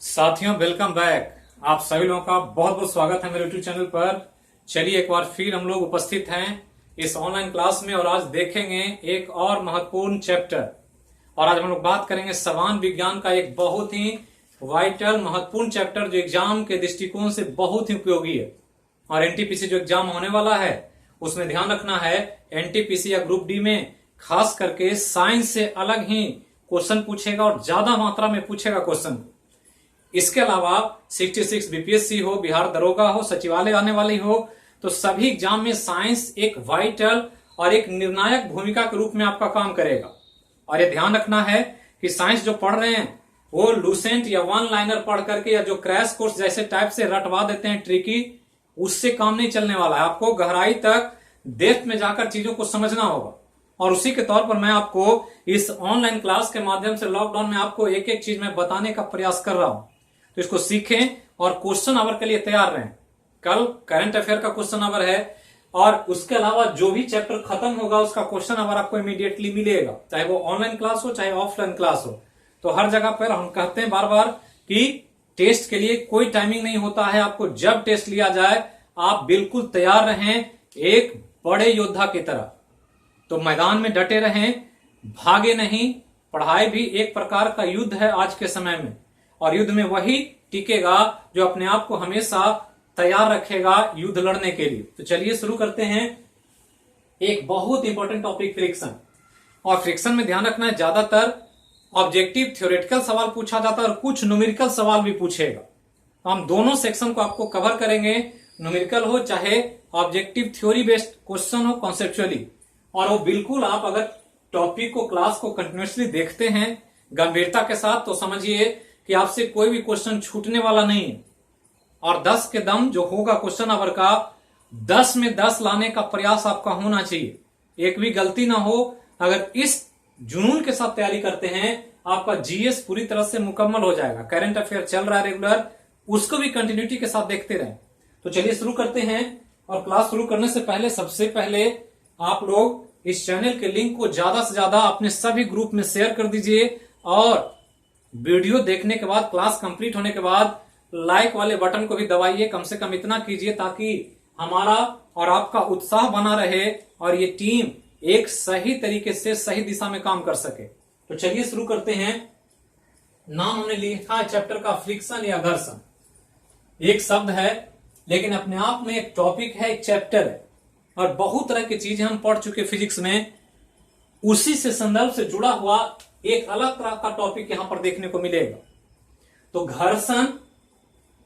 साथियों, welcome back. आप सभी लोगों का बहुत बहुत स्वागत है मेरे यूट्यूब चैनल पर। चलिए एक बार फिर हम लोग उपस्थित हैं इस ऑनलाइन क्लास में और आज देखेंगे एक और महत्वपूर्ण चैप्टर। और आज हम लोग बात करेंगे समान विज्ञान का एक बहुत ही वाइटल महत्वपूर्ण चैप्टर जो एग्जाम के दृष्टिकोण से बहुत ही उपयोगी है। और एनटीपीसी जो एग्जाम होने वाला है उसमें ध्यान रखना है, एनटीपीसी या ग्रुप डी में खास करके साइंस से अलग ही क्वेश्चन पूछेगा और ज्यादा मात्रा में पूछेगा क्वेश्चन। इसके अलावा 66 बीपीएससी हो, बिहार दरोगा हो, सचिवालय आने वाली हो, तो सभी एग्जाम में साइंस एक वाइटल और एक निर्णायक भूमिका के रूप में आपका काम करेगा। और ये ध्यान रखना है कि साइंस जो पढ़ रहे हैं वो लूसेंट या वन लाइनर पढ़ करके या जो क्रैश कोर्स जैसे टाइप से रटवा देते हैं ट्रिकी, उससे काम नहीं चलने वाला है। आपको गहराई तक डेप्थ में जाकर चीजों को समझना होगा। और उसी के तौर पर मैं आपको इस ऑनलाइन क्लास के माध्यम से लॉकडाउन में आपको एक एक चीज मैं बताने का प्रयास कर रहा हूं। तो इसको सीखें और क्वेश्चन आवर के लिए तैयार रहें। कल करंट अफेयर का क्वेश्चन आवर है और उसके अलावा जो भी चैप्टर खत्म होगा उसका क्वेश्चन आवर आपको इमीडिएटली मिलेगा, चाहे वो ऑनलाइन क्लास हो चाहे ऑफलाइन क्लास हो। तो हर जगह पर हम कहते हैं बार बार कि टेस्ट के लिए कोई टाइमिंग नहीं होता है। आपको जब टेस्ट लिया जाए आप बिल्कुल तैयार रहें, एक बड़े योद्धा की तरह। तो मैदान में डटे रहें, भागे नहीं। पढ़ाई भी एक प्रकार का युद्ध है आज के समय में, और युद्ध में वही टिकेगा जो अपने आप को हमेशा तैयार रखेगा युद्ध लड़ने के लिए। तो चलिए शुरू करते हैं। एक बहुत इंपॉर्टेंट टॉपिक फ्रिक्शन। और फ्रिक्शन में ध्यान रखना है, ज्यादातर ऑब्जेक्टिव थ्योरेटिकल सवाल पूछा जाता है और कुछ न्यूमेरिकल सवाल भी पूछेगा। तो हम दोनों सेक्शन को आपको कवर करेंगे, न्यूमेरिकल हो चाहे ऑब्जेक्टिव थ्योरी बेस्ड क्वेश्चन हो कॉन्सेप्चुअली। और वो बिल्कुल आप अगर टॉपिक को क्लास को कंटिन्यूसली देखते हैं गंभीरता के साथ तो समझिए कि आपसे कोई भी क्वेश्चन छूटने वाला नहीं है। और 10 के दम जो होगा क्वेश्चन आवर का 10 में 10 लाने का प्रयास आपका होना चाहिए, एक भी गलती ना हो। अगर इस जुनून के साथ तैयारी करते हैं आपका जीएस पूरी तरह से मुकम्मल हो जाएगा। करंट अफेयर चल रहा है रेगुलर, उसको भी कंटिन्यूटी के साथ देखते रहें। तो चलिए शुरू करते हैं। और क्लास शुरू करने से पहले सबसे पहले आप लोग इस चैनल के लिंक को ज्यादा से ज्यादा अपने सभी ग्रुप में शेयर कर दीजिए। और वीडियो देखने के बाद, क्लास कंप्लीट होने के बाद लाइक वाले बटन को भी दबाइए। कम से कम इतना कीजिए ताकि हमारा और आपका उत्साह बना रहे और ये टीम एक सही तरीके से सही दिशा में काम कर सके। तो चलिए शुरू करते हैं। नाम हमने लिखा है चैप्टर का फ्रिक्शन या घर्षण। एक शब्द है लेकिन अपने आप में एक टॉपिक है, एक चैप्टर है। और बहुत तरह की चीजें हम पढ़ चुके फिजिक्स में, उसी से संदर्भ से जुड़ा हुआ एक अलग तरह का टॉपिक यहां पर देखने को मिलेगा। तो घर्षण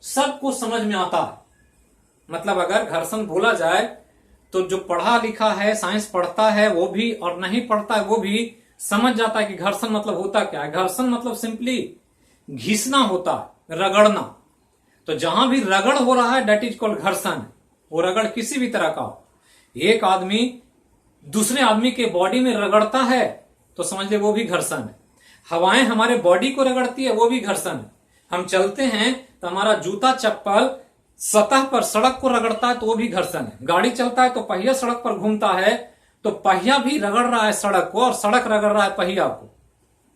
सबको समझ में आता है। मतलब अगर घर्षण बोला जाए तो जो पढ़ा लिखा है, साइंस पढ़ता है वो भी और नहीं पढ़ता है वो भी समझ जाता है कि घर्षण मतलब होता क्या है। घर्षण मतलब सिंपली घिसना होता है, रगड़ना। तो जहां भी रगड़ हो रहा है दैट इज कॉल्ड घर्षण। वो रगड़ किसी भी तरह का हो। एक आदमी दूसरे आदमी के बॉडी में रगड़ता है तो समझ ले वो भी घर्षण है। हवाएं हमारे बॉडी को रगड़ती है वो भी घर्षण है। हम चलते हैं तो हमारा जूता चप्पल सतह पर सड़क को रगड़ता है तो वो भी घर्षण है। गाड़ी चलता है तो पहिया सड़क पर घूमता है तो पहिया भी रगड़ रहा है सड़क को और सड़क रगड़ रहा है पहिया को।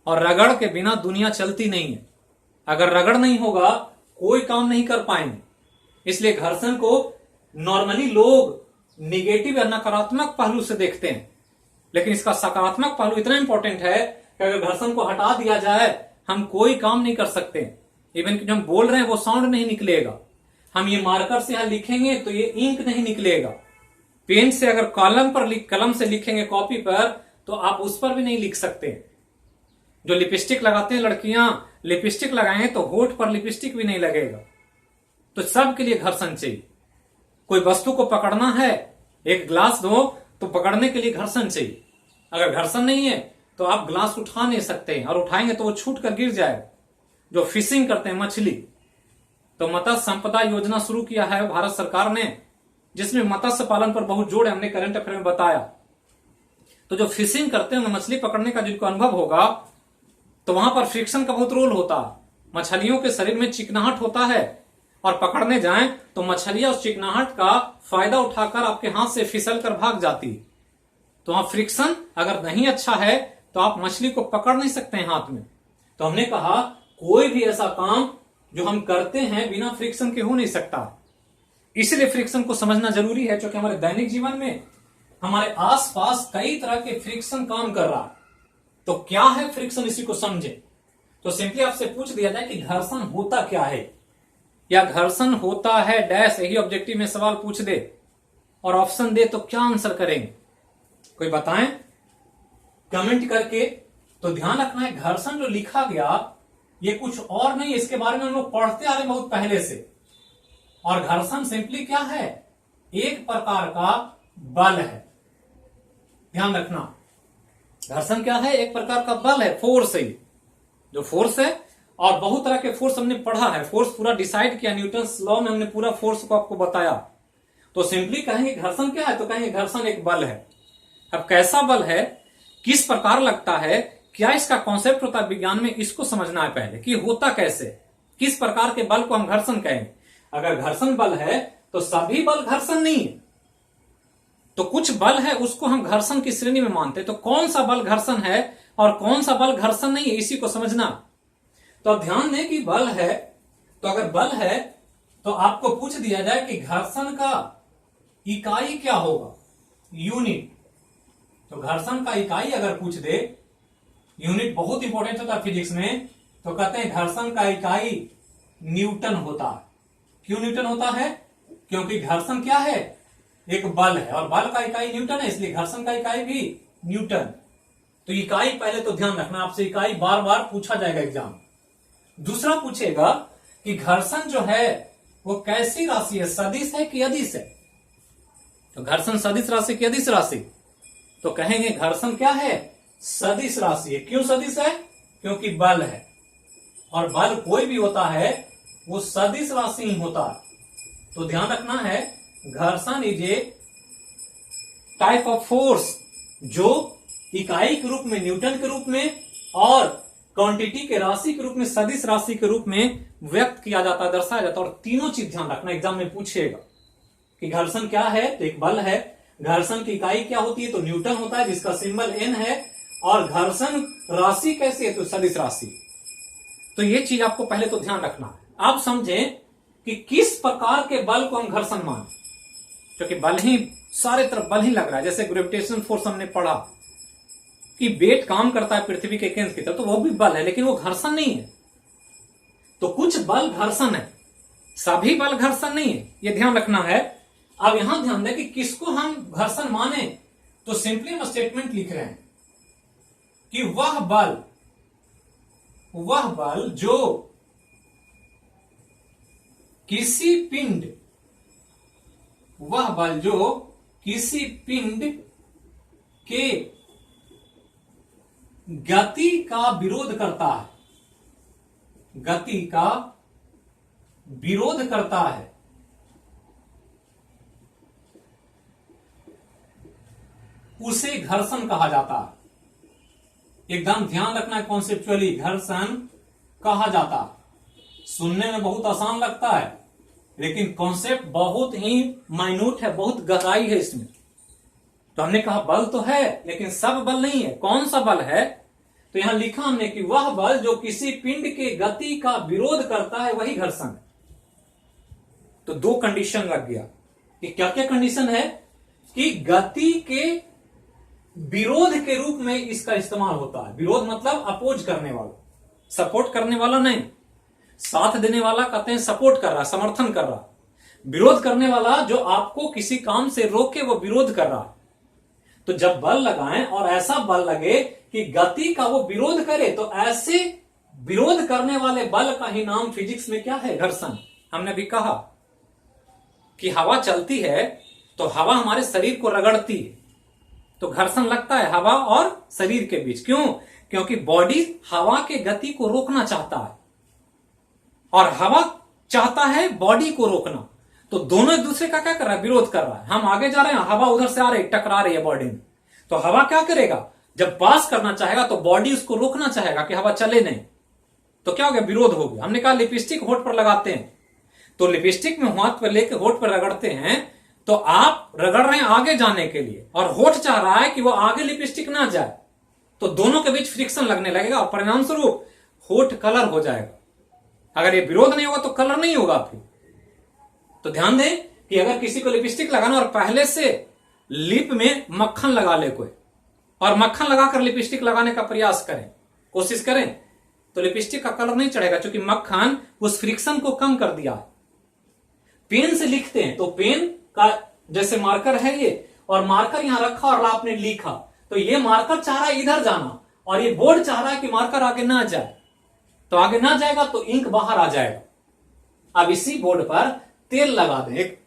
और रगड़ के बिना दुनिया चलती नहीं है। अगर रगड़ नहीं होगा कोई काम नहीं कर पाएंगे। इसलिए घर्षण को नॉर्मली लोग निगेटिव या नकारात्मक पहलू से देखते हैं, लेकिन इसका सकारात्मक पहलू इतना इंपॉर्टेंट है कि अगर घर्षण को हटा दिया जाए हम कोई काम नहीं कर सकते। इवन कि जो हम बोल रहे हैं वो साउंड नहीं निकलेगा। हम ये मार्कर से यहां लिखेंगे तो ये इंक नहीं निकलेगा। पेन से अगर कलम से लिखेंगे कॉपी पर तो आप उस पर भी नहीं लिख सकते। जो लिपस्टिक लगाते हैं लड़कियां, लिपस्टिक लगाएंगे तो होठ पर लिपस्टिक भी नहीं लगेगा। तो सबके लिए घर्षण चाहिए। कोई वस्तु को पकड़ना है, एक ग्लास दो तो पकड़ने के लिए घर्षण चाहिए। अगर घर्षण नहीं है तो आप ग्लास उठा नहीं सकते और उठाएंगे तो वो छूट कर गिर जाएगा। जो फिशिंग करते हैं मछली, तो मत्स्य संपदा योजना शुरू किया है भारत सरकार ने, जिसमें मत्स्य पालन पर बहुत जोर है। हमने करंट अफेयर में बताया। तो जो फिशिंग करते हैं मछली पकड़ने का जिनको अनुभव होगा तो वहां पर फ्रिक्शन का बहुत रोल होता है। मछलियों के शरीर में चिकनाहट होता है और पकड़ने जाएं तो मछलियां उस चिकनाहट का फायदा उठाकर आपके हाथ से फिसल कर भाग जाती है। तो वहां फ्रिक्शन अगर नहीं अच्छा है तो आप मछली को पकड़ नहीं सकते हैं हाथ में। तो हमने कहा कोई भी ऐसा काम जो हम करते हैं बिना फ्रिक्शन के हो नहीं सकता। इसलिए फ्रिक्शन को समझना जरूरी है, क्योंकि हमारे दैनिक जीवन में हमारे आसपास कई तरह के फ्रिक्शन काम कर रहा है। तो क्या है फ्रिक्शन, इसी को समझे। तो सिंपली आपसे पूछ दिया जाए कि घर्षण होता क्या है, या घर्षण होता है डैश, यही ऑब्जेक्टिव में सवाल पूछ दे और ऑप्शन दे, तो क्या आंसर करेंगे, कोई बताएं कमेंट करके। तो ध्यान रखना है, घर्षण जो लिखा गया ये कुछ और नहीं, इसके बारे में हम लोग पढ़ते आ रहे बहुत पहले से। और घर्षण सिंपली क्या है, एक प्रकार का बल है। ध्यान रखना, घर्षण क्या है, एक प्रकार का बल है, फोर्स है, जो फोर्स है। और बहुत तरह के फोर्स हमने पढ़ा है, फोर्स पूरा डिसाइड किया, न्यूटन्स लॉ में हमने पूरा फोर्स को आपको बताया। तो सिंपली कहेंगे घर्षण क्या है, तो कहेंगे घर्षण एक बल है। अब कैसा बल है, किस प्रकार लगता है, क्या इसका कॉन्सेप्ट होता है विज्ञान में, इसको समझना है पहले कि होता कैसे, किस प्रकार के बल को हम घर्षण कहेंगे। अगर घर्षण बल है तो सभी बल घर्षण नहीं है, तो कुछ बल है उसको हम घर्षण की श्रेणी में मानते हैं। तो कौन सा बल घर्षण है और कौन सा बल घर्षण नहीं है, इसी को समझना। तो अब ध्यान दें कि बल है, तो अगर बल है तो आपको पूछ दिया जाए कि घर्षण का इकाई क्या होगा, यूनिट। तो घर्षण का इकाई अगर पूछ दे, यूनिट बहुत इंपॉर्टेंट होता है फिजिक्स में, तो कहते हैं घर्षण का इकाई न्यूटन होता है। क्यों न्यूटन होता है, क्योंकि घर्षण क्या है, एक बल है और बल का इकाई न्यूटन है, इसलिए घर्षण का इकाई भी न्यूटन। तो इकाई पहले तो ध्यान रखना, आपसे इकाई बार बार पूछा जाएगा एग्जाम। दूसरा पूछेगा कि घर्षण जो है वो कैसी राशि है, सदिश है कि अदिश है। तो घर्षण सदिश राशि कि अदिश राशि, तो कहेंगे घर्षण क्या है, सदिश राशि है। क्यों सदिश है, क्योंकि बल है, और बल कोई भी होता है वो सदिश राशि ही होता है। तो ध्यान रखना है, घर्षण is a type of force जो इकाई के रूप में न्यूटन के रूप में और क्वांटिटी के राशि के रूप में सदिश राशि के रूप में व्यक्त किया जाता है, दर्शाया जाता है। और तीनों चीज ध्यान रखना, एग्जाम में पूछेगा कि घर्षण क्या है, तो एक बल है, घर्षण की इकाई क्या होती है, तो न्यूटन होता है जिसका सिंबल एन है, और घर्षण राशि कैसी है, तो सदिश राशि। तो ये चीज आपको पहले तो ध्यान रखना है। आप समझें कि किस प्रकार के बल को हम घर्षण माने, क्योंकि बल ही सारे तरफ बल ही लग रहा है। जैसे ग्रेविटेशन फोर्स हमने पढ़ा कि वेट काम करता है पृथ्वी के केंद्र की तरफ, तो वो भी बल है, लेकिन वो घर्षण नहीं है। तो कुछ बल घर्षण है, सभी बल घर्षण नहीं है, ये ध्यान रखना है। अब यहां ध्यान दें कि किसको हम घर्षण माने, तो सिंपली हम स्टेटमेंट लिख रहे हैं कि वह बल जो किसी पिंड के गति का विरोध करता है, उसे घर्षण कहा जाता है। एकदम ध्यान रखना है, कॉन्सेप्चुअली घर्षण कहा जाता है। सुनने में बहुत आसान लगता है, लेकिन कॉन्सेप्ट बहुत ही माइन्यूट है, बहुत गहराई है इसमें। तो हमने कहा बल तो है, लेकिन सब बल नहीं है। कौन सा बल है, तो यहां लिखा हमने कि वह बल जो किसी पिंड के गति का विरोध करता है, वही घर्षण है। तो दो कंडीशन लग गया कि क्या क्या कंडीशन है, कि गति के विरोध के रूप में इसका इस्तेमाल होता है। विरोध मतलब अपोज करने वाला, सपोर्ट करने वाला नहीं। साथ देने वाला कहते हैं सपोर्ट कर रहा, समर्थन कर रहा। विरोध करने वाला जो आपको किसी काम से रोके, वो विरोध कर रहा। तो जब बल लगाएं और ऐसा बल लगे कि गति का वो विरोध करे, तो ऐसे विरोध करने वाले बल का ही नाम फिजिक्स में क्या है, घर्षण। हमने भी कहा कि हवा चलती है तो हवा हमारे शरीर को रगड़ती है, तो घर्षण लगता है हवा और शरीर के बीच। क्यों, क्योंकि बॉडी हवा के गति को रोकना चाहता है और हवा चाहता है बॉडी को रोकना। तो दोनों एक दूसरे का क्या कर रहा है, विरोध कर रहा है। हम आगे जा रहे हैं, हवा उधर से आ रही, टकरा रही है बॉडी में। तो हवा क्या करेगा, जब पास करना चाहेगा तो बॉडी उसको रोकना चाहेगा कि हवा चले नहीं। तो क्या हो गया, विरोध हो गया। हमने कहा लिपस्टिक होठ पर लगाते हैं, तो लिपस्टिक में हाथ पर लेके होठ पर रगड़ते हैं, तो आप रगड़ रहे हैं आगे जाने के लिए, और होठ चाह रहा है कि वो आगे लिपस्टिक ना जाए। तो दोनों के बीच फ्रिक्शन लगने लगेगा और परिणाम स्वरूप होठ कलर हो जाएगा। अगर ये विरोध नहीं होगा तो कलर नहीं होगा फिर। तो ध्यान दें कि अगर किसी को लिपस्टिक लगाना और पहले से लिप में मक्खन लगा ले कोई, और मक्खन लगाकर लिपस्टिक लगाने का प्रयास करें, कोशिश करें, तो लिपस्टिक का कलर नहीं चढ़ेगा, क्योंकि मक्खन उस फ्रिक्शन को कम कर दिया। पेन से लिखते हैं तो पेन का जैसे मार्कर है ये, और मार्कर यहां रखा और आपने लिखा, तो ये मार्कर चाह रहा है इधर जाना, और ये बोर्ड चाह रहा है कि मार्कर आगे ना जाए, तो आगे ना जाएगा तो इंक बाहर आ जाएगा। अब इसी बोर्ड पर तेल लगा दें, एक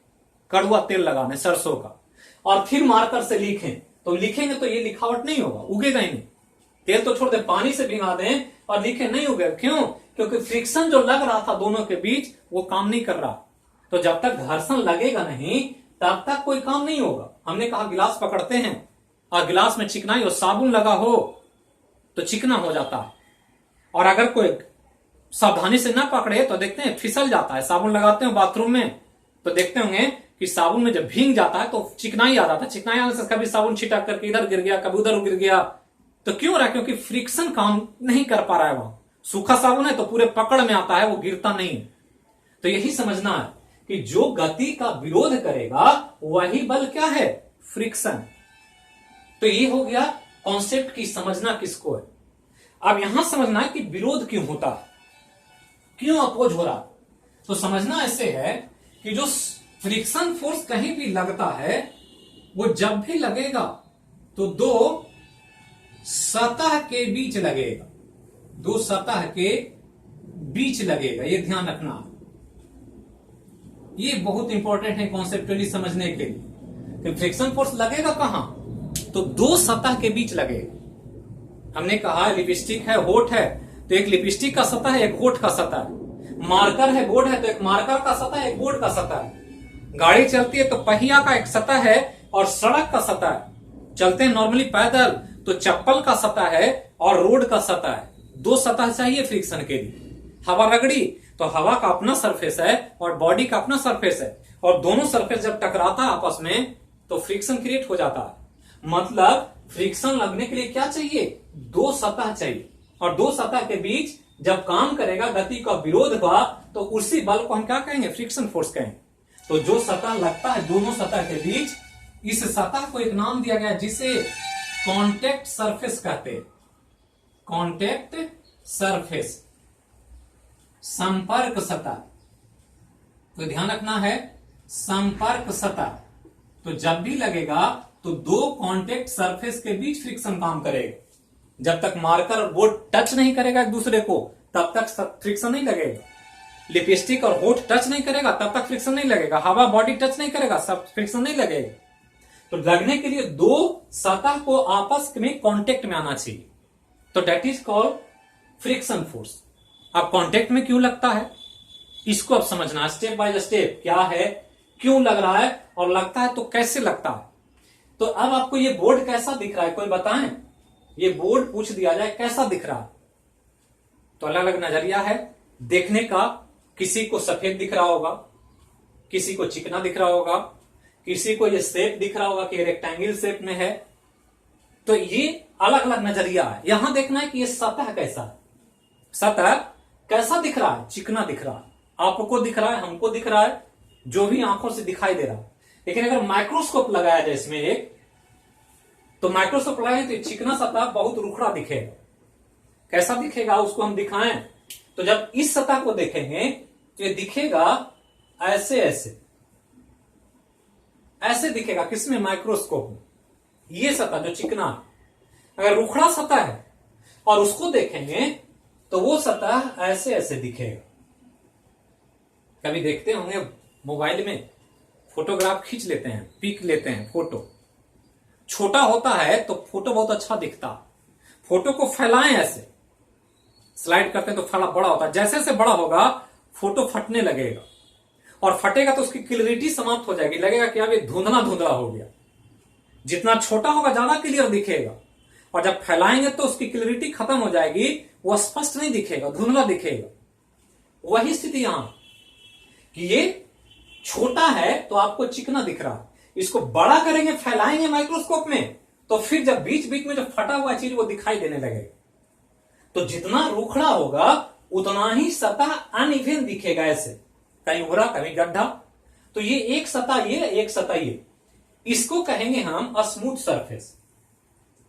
कड़वा तेल लगा दें सरसों का, और फिर मार्कर से लिखें, तो लिखेंगे तो ये लिखावट नहीं होगा, उगेगा ही नहीं। तेल तो छोड़ दें, पानी से भिगा दें और लिखे, नहीं उगेगा। क्यों? क्योंकि फ्रिक्शन जो लग रहा था दोनों के बीच वो काम नहीं कर रहा। तो जब तक घर्षण लगेगा नहीं तब तक कोई काम नहीं होगा। हमने कहा गिलास पकड़ते हैं और गिलास में चिकनाई और साबुन लगा हो तो चिकना हो जाता है, और अगर कोई सावधानी से ना पकड़े तो देखते हैं फिसल जाता है। साबुन लगाते हैं बाथरूम में तो देखते होंगे कि साबुन में जब भीग जाता है तो चिकनाई आ जाता है। चिकनाई आने से कभी साबुन छिटक करके इधर गिर गया, कभी उधर गिर गया, तो क्यों रहा? क्योंकि फ्रिक्शन काम नहीं कर पा रहा है। वहां सूखा साबुन है तो पूरे पकड़ में आता है, वो गिरता नहीं। तो यही समझना है कि जो गति का विरोध करेगा वही बल क्या है? फ्रिक्शन। तो ये हो गया कॉन्सेप्ट की समझना किसको है। अब यहां समझना है कि विरोध क्यों होता है, क्यों अपोज हो रहा। तो समझना ऐसे है कि जो फ्रिक्शन फोर्स कहीं भी लगता है वो जब भी लगेगा तो दो सतह के बीच लगेगा, दो सतह के बीच लगेगा। ये ध्यान रखना, ये बहुत इंपॉर्टेंट है कॉन्सेप्चुअली समझने के लिए कि फ्रिक्शन फोर्स लगेगा कहां, तो दो सतह के बीच लगेगा। हमने कहा लिपस्टिक है, होठ है, तो एक लिपस्टिक का सतह है, एक होठ का सतह है। मार्कर है, बोर्ड है, तो एक मार्कर का सतह है, एक बोर्ड का सतह है। गाड़ी चलती है तो पहिया का एक सतह है और सड़क का सतह है। चलते हैं नॉर्मली पैदल तो चप्पल का सतह है और रोड का सतह है। दो सतह चाहिए फ्रिक्शन के लिए। हवा रगड़ी तो हवा का अपना सरफेस है और बॉडी का अपना सरफेस है, और दोनों सरफेस जब टकराता है आपस में तो फ्रिक्शन क्रिएट हो जाता है। मतलब फ्रिक्शन लगने के लिए क्या चाहिए? दो सतह चाहिए, और दो सतह के बीच जब काम करेगा, गति का विरोध हुआ, तो उसी बल को हम क्या कहेंगे? फ्रिक्शन फोर्स कहेंगे। तो जो सतह लगता है दोनों सतह के बीच, इस सतह को एक नाम दिया गया जिसे कॉन्टेक्ट सरफेस कहते हैं। कॉन्टेक्ट सरफेस, संपर्क सतह। तो ध्यान रखना है, संपर्क सतह। तो जब भी लगेगा तो दो कॉन्टेक्ट सरफेस के बीच फ्रिक्शन काम करेगा। जब तक मार्कर और बोर्ड टच नहीं करेगा एक दूसरे को तब तक फ्रिक्शन नहीं लगेगा। लिपस्टिक और होठ टच नहीं करेगा तब तक फ्रिक्शन नहीं लगेगा। हवा बॉडी टच नहीं करेगा सब फ्रिक्शन नहीं लगेगा। तो लगने के लिए दो सतह को आपस में कांटेक्ट में आना चाहिए, तो that is called friction force. अब कांटेक्ट में क्यों लगता है इसको अब समझना स्टेप बाय स्टेप, क्या है, क्यों लग रहा है, और लगता है तो कैसे लगता है। तो अब आपको ये बोर्ड कैसा दिख रहा है कोई बताएं? ये बोर्ड पूछ दिया जाए कैसा दिख रहा है, तो अलग अलग नजरिया है देखने का। किसी को सफेद दिख रहा होगा, किसी को चिकना दिख रहा होगा, किसी को ये शेप दिख रहा होगा कि रेक्टेंगल शेप में है। तो ये अलग अलग नजरिया है। यहां देखना है कि ये सतह कैसा है, सतह कैसा दिख रहा है? चिकना दिख रहा है, आपको दिख रहा है, हमको दिख रहा है, जो भी आंखों से दिखाई दे रहा है। लेकिन अगर माइक्रोस्कोप लगाया जाए इसमें एक, तो माइक्रोस्कोप लगाए तो चिकना सतह बहुत रुखड़ा दिखेगा। कैसा दिखेगा उसको हम दिखाएं, तो जब इस सतह को देखेंगे तो ये दिखेगा ऐसे ऐसे ऐसे दिखेगा। किसमें? माइक्रोस्कोप में। ये सतह जो चिकना है, अगर रुखड़ा सतह है और उसको देखेंगे तो वो सतह ऐसे ऐसे दिखेगा। कभी देखते होंगे मोबाइल में फोटोग्राफ खींच लेते हैं, पिक लेते हैं, फोटो छोटा होता है तो फोटो बहुत अच्छा दिखता। फोटो को फैलाएं, ऐसे स्लाइड करते हैं तो फैला बड़ा होता है। जैसे जैसे बड़ा होगा फोटो फटने लगेगा, और फटेगा तो उसकी क्लियरिटी समाप्त हो जाएगी, लगेगा कि अब ये धुंधला धुंधला हो गया। जितना छोटा होगा ज्यादा क्लियर दिखेगा, और जब फैलाएंगे तो उसकी क्लियरिटी खत्म हो जाएगी, वो स्पष्ट नहीं दिखेगा, धुंधला दिखेगा। वही स्थिति यहां कि ये छोटा है तो आपको चिकना दिख रहा है, इसको बड़ा करेंगे, फैलाएंगे माइक्रोस्कोप में, तो फिर जब बीच बीच में जो फटा हुआ चीज वो दिखाई देने लगेगा। तो जितना रुखड़ा होगा उतना ही सतह अनइवन दिखेगा, ऐसे कहीं उभरा कहीं गड्ढा। तो ये एक सतह ये, एक सतह ये, इसको कहेंगे हम स्मूथ सरफेस।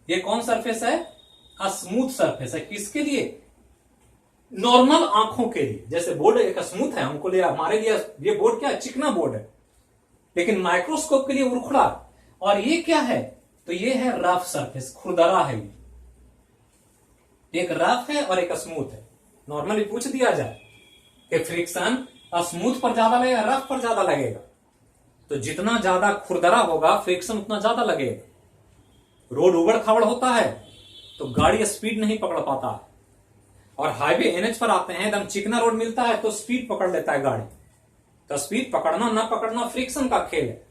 ये कौन सरफेस है? स्मूथ सरफेस है। किसके लिए? नॉर्मल आंखों के लिए। जैसे बोर्ड एक स्मूथ है, हमको लिए हमारे लिए ये बोर्ड क्या है? चिकना बोर्ड है, लेकिन माइक्रोस्कोप के लिए उखड़ा। और ये क्या है? तो ये है रफ सरफेस, खुरदरा है। एक रफ है और एक स्मूथ है। नॉर्मली पूछ दिया जाए कि फ्रिक्शन स्मूथ पर ज्यादा लगेगा, रफ पर ज्यादा लगेगा, तो जितना ज्यादा खुरदरा होगा फ्रिक्शन उतना ज्यादा लगेगा। रोड उबड़ खाबड़ होता है तो गाड़ी स्पीड नहीं पकड़ पाता, और हाईवे एनएच पर आते हैं, एकदम चिकना रोड मिलता है तो स्पीड पकड़ लेता है गाड़ी। तो स्पीड पकड़ना ना पकड़ना फ्रिक्शन का खेल है।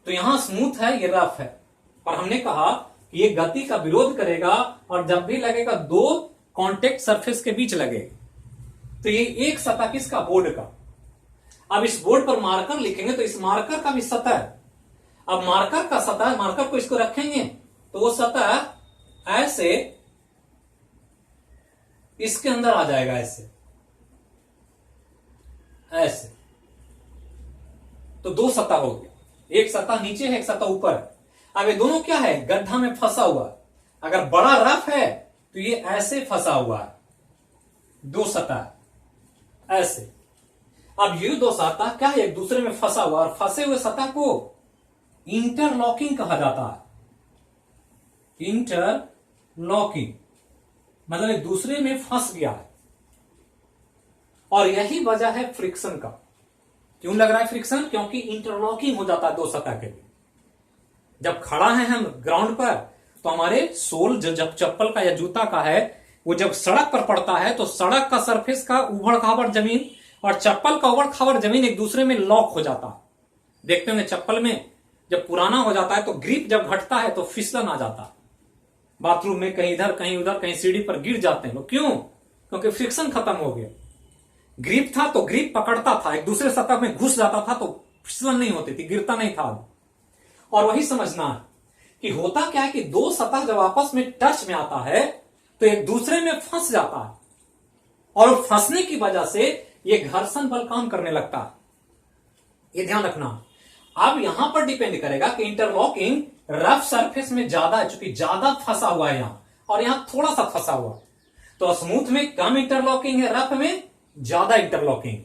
तो यहां स्मूथ है, ये रफ है, और हमने कहा कि ये गति का विरोध करेगा, और जब भी लगेगा दो कॉन्टेक्ट सरफेस के बीच लगेगा। तो ये एक सतह किसका? बोर्ड का। अब इस बोर्ड पर मार्कर लिखेंगे तो इस मार्कर का भी सतह है। अब मार्कर का सतह, मार्कर को इसको रखेंगे तो वो सतह ऐसे इसके अंदर आ जाएगा, ऐसे ऐसे। तो दो सतह हो गया, एक सतह नीचे है, एक सतह ऊपर है। अब ये दोनों क्या है? गड्ढा में फंसा हुआ है। अगर बड़ा रफ है तो ये ऐसे फंसा हुआ है, दो सतह ऐसे। अब ये दो सतह क्या है? एक दूसरे में फंसा हुआ, और फंसे हुए सतह को इंटरलॉकिंग कहा जाता है। इंटरलॉकिंग मतलब एक दूसरे में फंस गया है, और यही वजह है फ्रिक्शन का। क्यों लग रहा है फ्रिक्शन? क्योंकि इंटरलॉकिंग हो जाता है दो सतह के लिए। जब खड़ा है हम ग्राउंड पर, तो हमारे सोल जो जब चप्पल का या जूता का है, वो जब सड़क पर पड़ता है तो सड़क का सरफेस का उबड़ खाबड़ जमीन और चप्पल का उबड़ खाबड़ जमीन एक दूसरे में लॉक हो जाता है। देखते होंगे चप्पल में जब पुराना हो जाता है तो ग्रिप जब घटता है तो फिसलन आ जाता है। बाथरूम में कहीं इधर कहीं उधर, कहीं सीढ़ी पर गिर जाते हैं लोग। क्यों? क्योंकि फ्रिक्शन खत्म हो गया। ग्रिप था तो ग्रिप पकड़ता था, एक दूसरे सतह में घुस जाता था तो फिसलन नहीं होती थी, गिरता नहीं था। और वही समझना है कि होता क्या है कि दो सतह जब आपस में टच में आता है तो एक दूसरे में फंस जाता है, और फंसने की वजह से ये घर्षण बल काम करने लगता है। ये ध्यान रखना। अब यहां पर डिपेंड करेगा कि इंटरलॉकिंग रफ सरफेस में ज्यादा है, चूंकि ज्यादा फंसा हुआ है यहां, और यहां थोड़ा सा फंसा हुआ। तो स्मूथ में कम इंटरलॉकिंग है, रफ में ज्यादा इंटरलॉकिंग।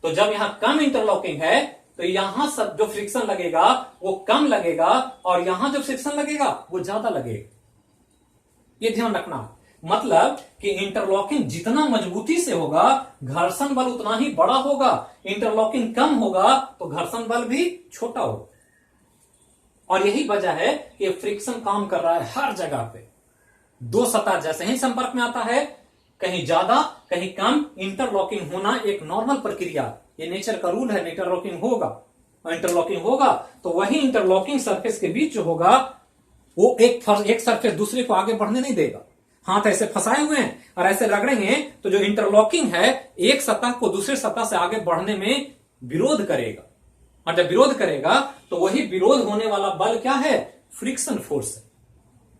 तो जब यहां कम इंटरलॉकिंग है तो यहां सब जो फ्रिक्शन लगेगा वो कम लगेगा, और यहां जो फ्रिक्शन लगेगा वो ज्यादा लगेगा। ये ध्यान रखना। मतलब कि इंटरलॉकिंग जितना मजबूती से होगा घर्षण बल उतना ही बड़ा होगा, इंटरलॉकिंग कम होगा तो घर्षण बल भी छोटा होगा। और यही वजह है कि फ्रिक्शन काम कर रहा है हर जगह पे। दो सतह जैसे ही संपर्क में आता है, कहीं ज्यादा कहीं कम, इंटरलॉकिंग होना एक नॉर्मल प्रक्रिया, ये नेचर का रूल है। इंटरलॉकिंग होगा, और इंटरलॉकिंग होगा तो वही इंटरलॉकिंग सरफेस के बीच जो होगा वो एक सरफेस दूसरे को आगे बढ़ने नहीं देगा। हाथ ऐसे फंसाए हुए हैं और ऐसे रगड़ेंगे तो जो इंटरलॉकिंग है एक सतह को दूसरे सतह से आगे बढ़ने में विरोध करेगा, और जब विरोध करेगा तो वही विरोध होने वाला बल क्या है? फ्रिक्शन फोर्स है।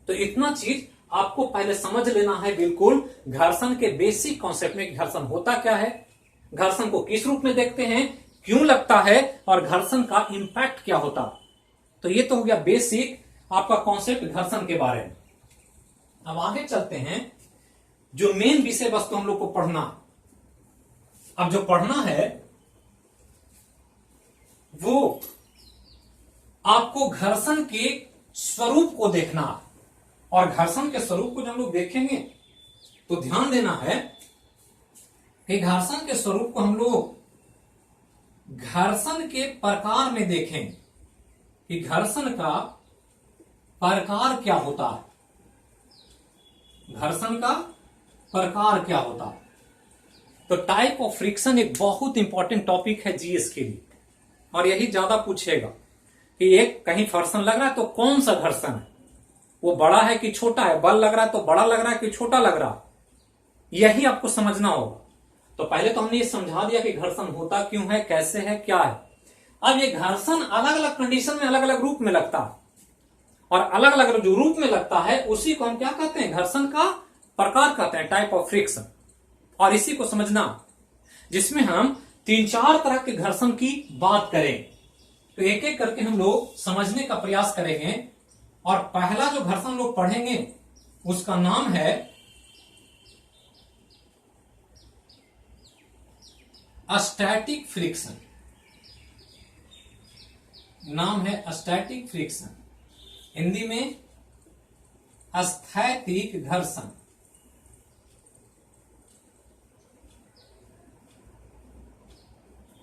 तो इतना चीज आपको पहले समझ लेना है बिल्कुल, घर्षण के बेसिक कॉन्सेप्ट में घर्षण होता क्या है, घर्षण को किस रूप में देखते हैं, क्यों लगता है, और घर्षण का इंपैक्ट क्या होता। तो ये तो हो गया बेसिक आपका कॉन्सेप्ट घर्षण के बारे में। अब आगे चलते हैं, जो मेन विषय वस्तु हम लोग को पढ़ना। अब जो पढ़ना है वो आपको घर्षण के स्वरूप को देखना, और घर्षण के स्वरूप को जब हम लोग देखेंगे तो ध्यान देना है कि घर्षण के स्वरूप को हम लोग घर्षण के प्रकार में देखेंगे कि घर्षण का प्रकार क्या होता है, घर्षण का प्रकार क्या होता है। तो टाइप ऑफ फ्रिक्शन एक बहुत इंपॉर्टेंट टॉपिक है जीएस के लिए, और यही ज्यादा पूछेगा कि एक कहीं घर्षण लग रहा है तो कौन सा घर्षण है, वो बड़ा है कि छोटा है, बल लग रहा है तो बड़ा लग रहा है कि छोटा लग रहा है, यही आपको समझना होगा। तो पहले तो हमने ये समझा दिया कि घर्षण होता क्यों है, कैसे है, क्या है। अब ये घर्षण अलग अलग कंडीशन में अलग अलग रूप में लगता है, और अलग अलग जो रूप में लगता है उसी को हम क्या कहते हैं? घर्षण का प्रकार कहते हैं, टाइप ऑफ फ्रिक्शन। और इसी को समझना, जिसमें हम 3-4 तरह के घर्षण की बात करें। तो एक एक करके हम लोग समझने का प्रयास करेंगे। और पहला जो घर्षण लोग पढ़ेंगे उसका नाम है स्टैटिक फ्रिक्शन। नाम है स्टैटिक फ्रिक्शन, हिंदी में स्थैतिक घर्षण।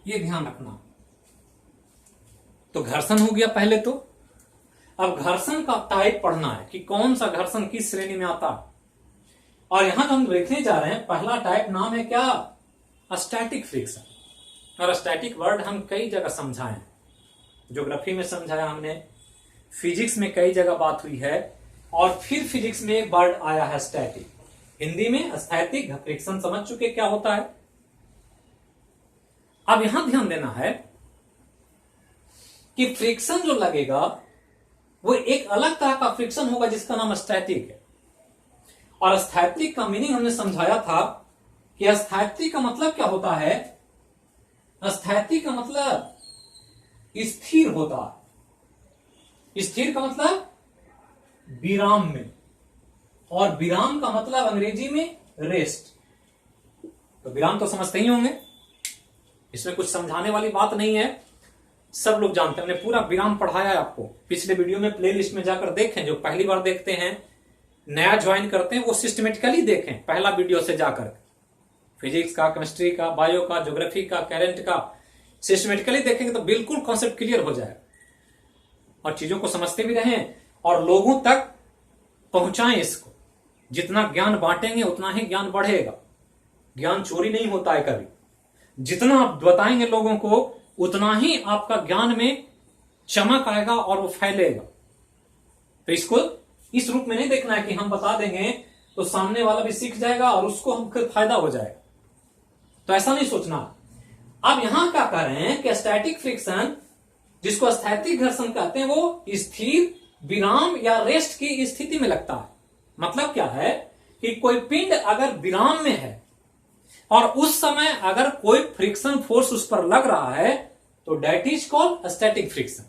ये ध्यान रखना। तो घर्षण हो गया पहले। तो अब घर्षण का टाइप पढ़ना है कि कौन सा घर्षण किस श्रेणी में आता है। और यहां जो हम देखने जा रहे हैं, पहला टाइप नाम है क्या? Static friction. और स्टैटिक वर्ड हम कई जगह समझाए, ज्योग्राफी में समझाया हमने, फिजिक्स में कई जगह बात हुई है, और फिर फिजिक्स में एक वर्ड आया है स्टैटिक। हिंदी में स्थैतिक फ्रिक्शन समझ चुके क्या होता है। अब यहां ध्यान देना है कि फ्रिक्शन जो लगेगा वो एक अलग तरह का फ्रिक्शन होगा जिसका नाम स्टैटिक है। और स्थैतिक का मीनिंग हमने समझाया था कि स्थैतिक का मतलब क्या होता है। स्थैतिक का मतलब स्थिर होता है। स्थिर का मतलब विराम में, और विराम का मतलब अंग्रेजी में रेस्ट। तो विराम तो समझते ही होंगे, इसमें कुछ समझाने वाली बात नहीं है, सब लोग जानते हैं। हमने पूरा विराम पढ़ाया है आपको। पिछले वीडियो में प्लेलिस्ट में जाकर देखें। जो पहली बार देखते हैं, नया ज्वाइन करते हैं, वो सिस्टमेटिकली देखें पहला वीडियो से जाकर। फिजिक्स का, केमिस्ट्री का, बायो का, ज्योग्राफी का, करंट का सिस्टमेटिकली देखेंगे तो बिल्कुल कॉन्सेप्ट क्लियर हो जाएगा, और चीजों को समझते भी रहें और लोगों तक पहुंचाएं इसको। जितना ज्ञान बांटेंगे उतना ही ज्ञान बढ़ेगा। ज्ञान चोरी नहीं होता है कभी। जितना आप बताएंगे लोगों को उतना ही आपका ज्ञान में चमक आएगा और वो फैलेगा। तो इसको इस रूप में नहीं देखना है कि हम बता देंगे तो सामने वाला भी सीख जाएगा और उसको हमको फायदा हो जाएगा। तो ऐसा नहीं सोचना। अब यहां क्या कर रहे हैं कि स्टैटिक फ्रिक्शन, जिसको स्थैतिक घर्षण कहते हैं, वो स्थिर, विराम या रेस्ट की स्थिति में लगता है। मतलब क्या है कि कोई पिंड अगर विराम में है और उस समय अगर कोई फ्रिक्शन फोर्स उस पर लग रहा है तो that is called static friction.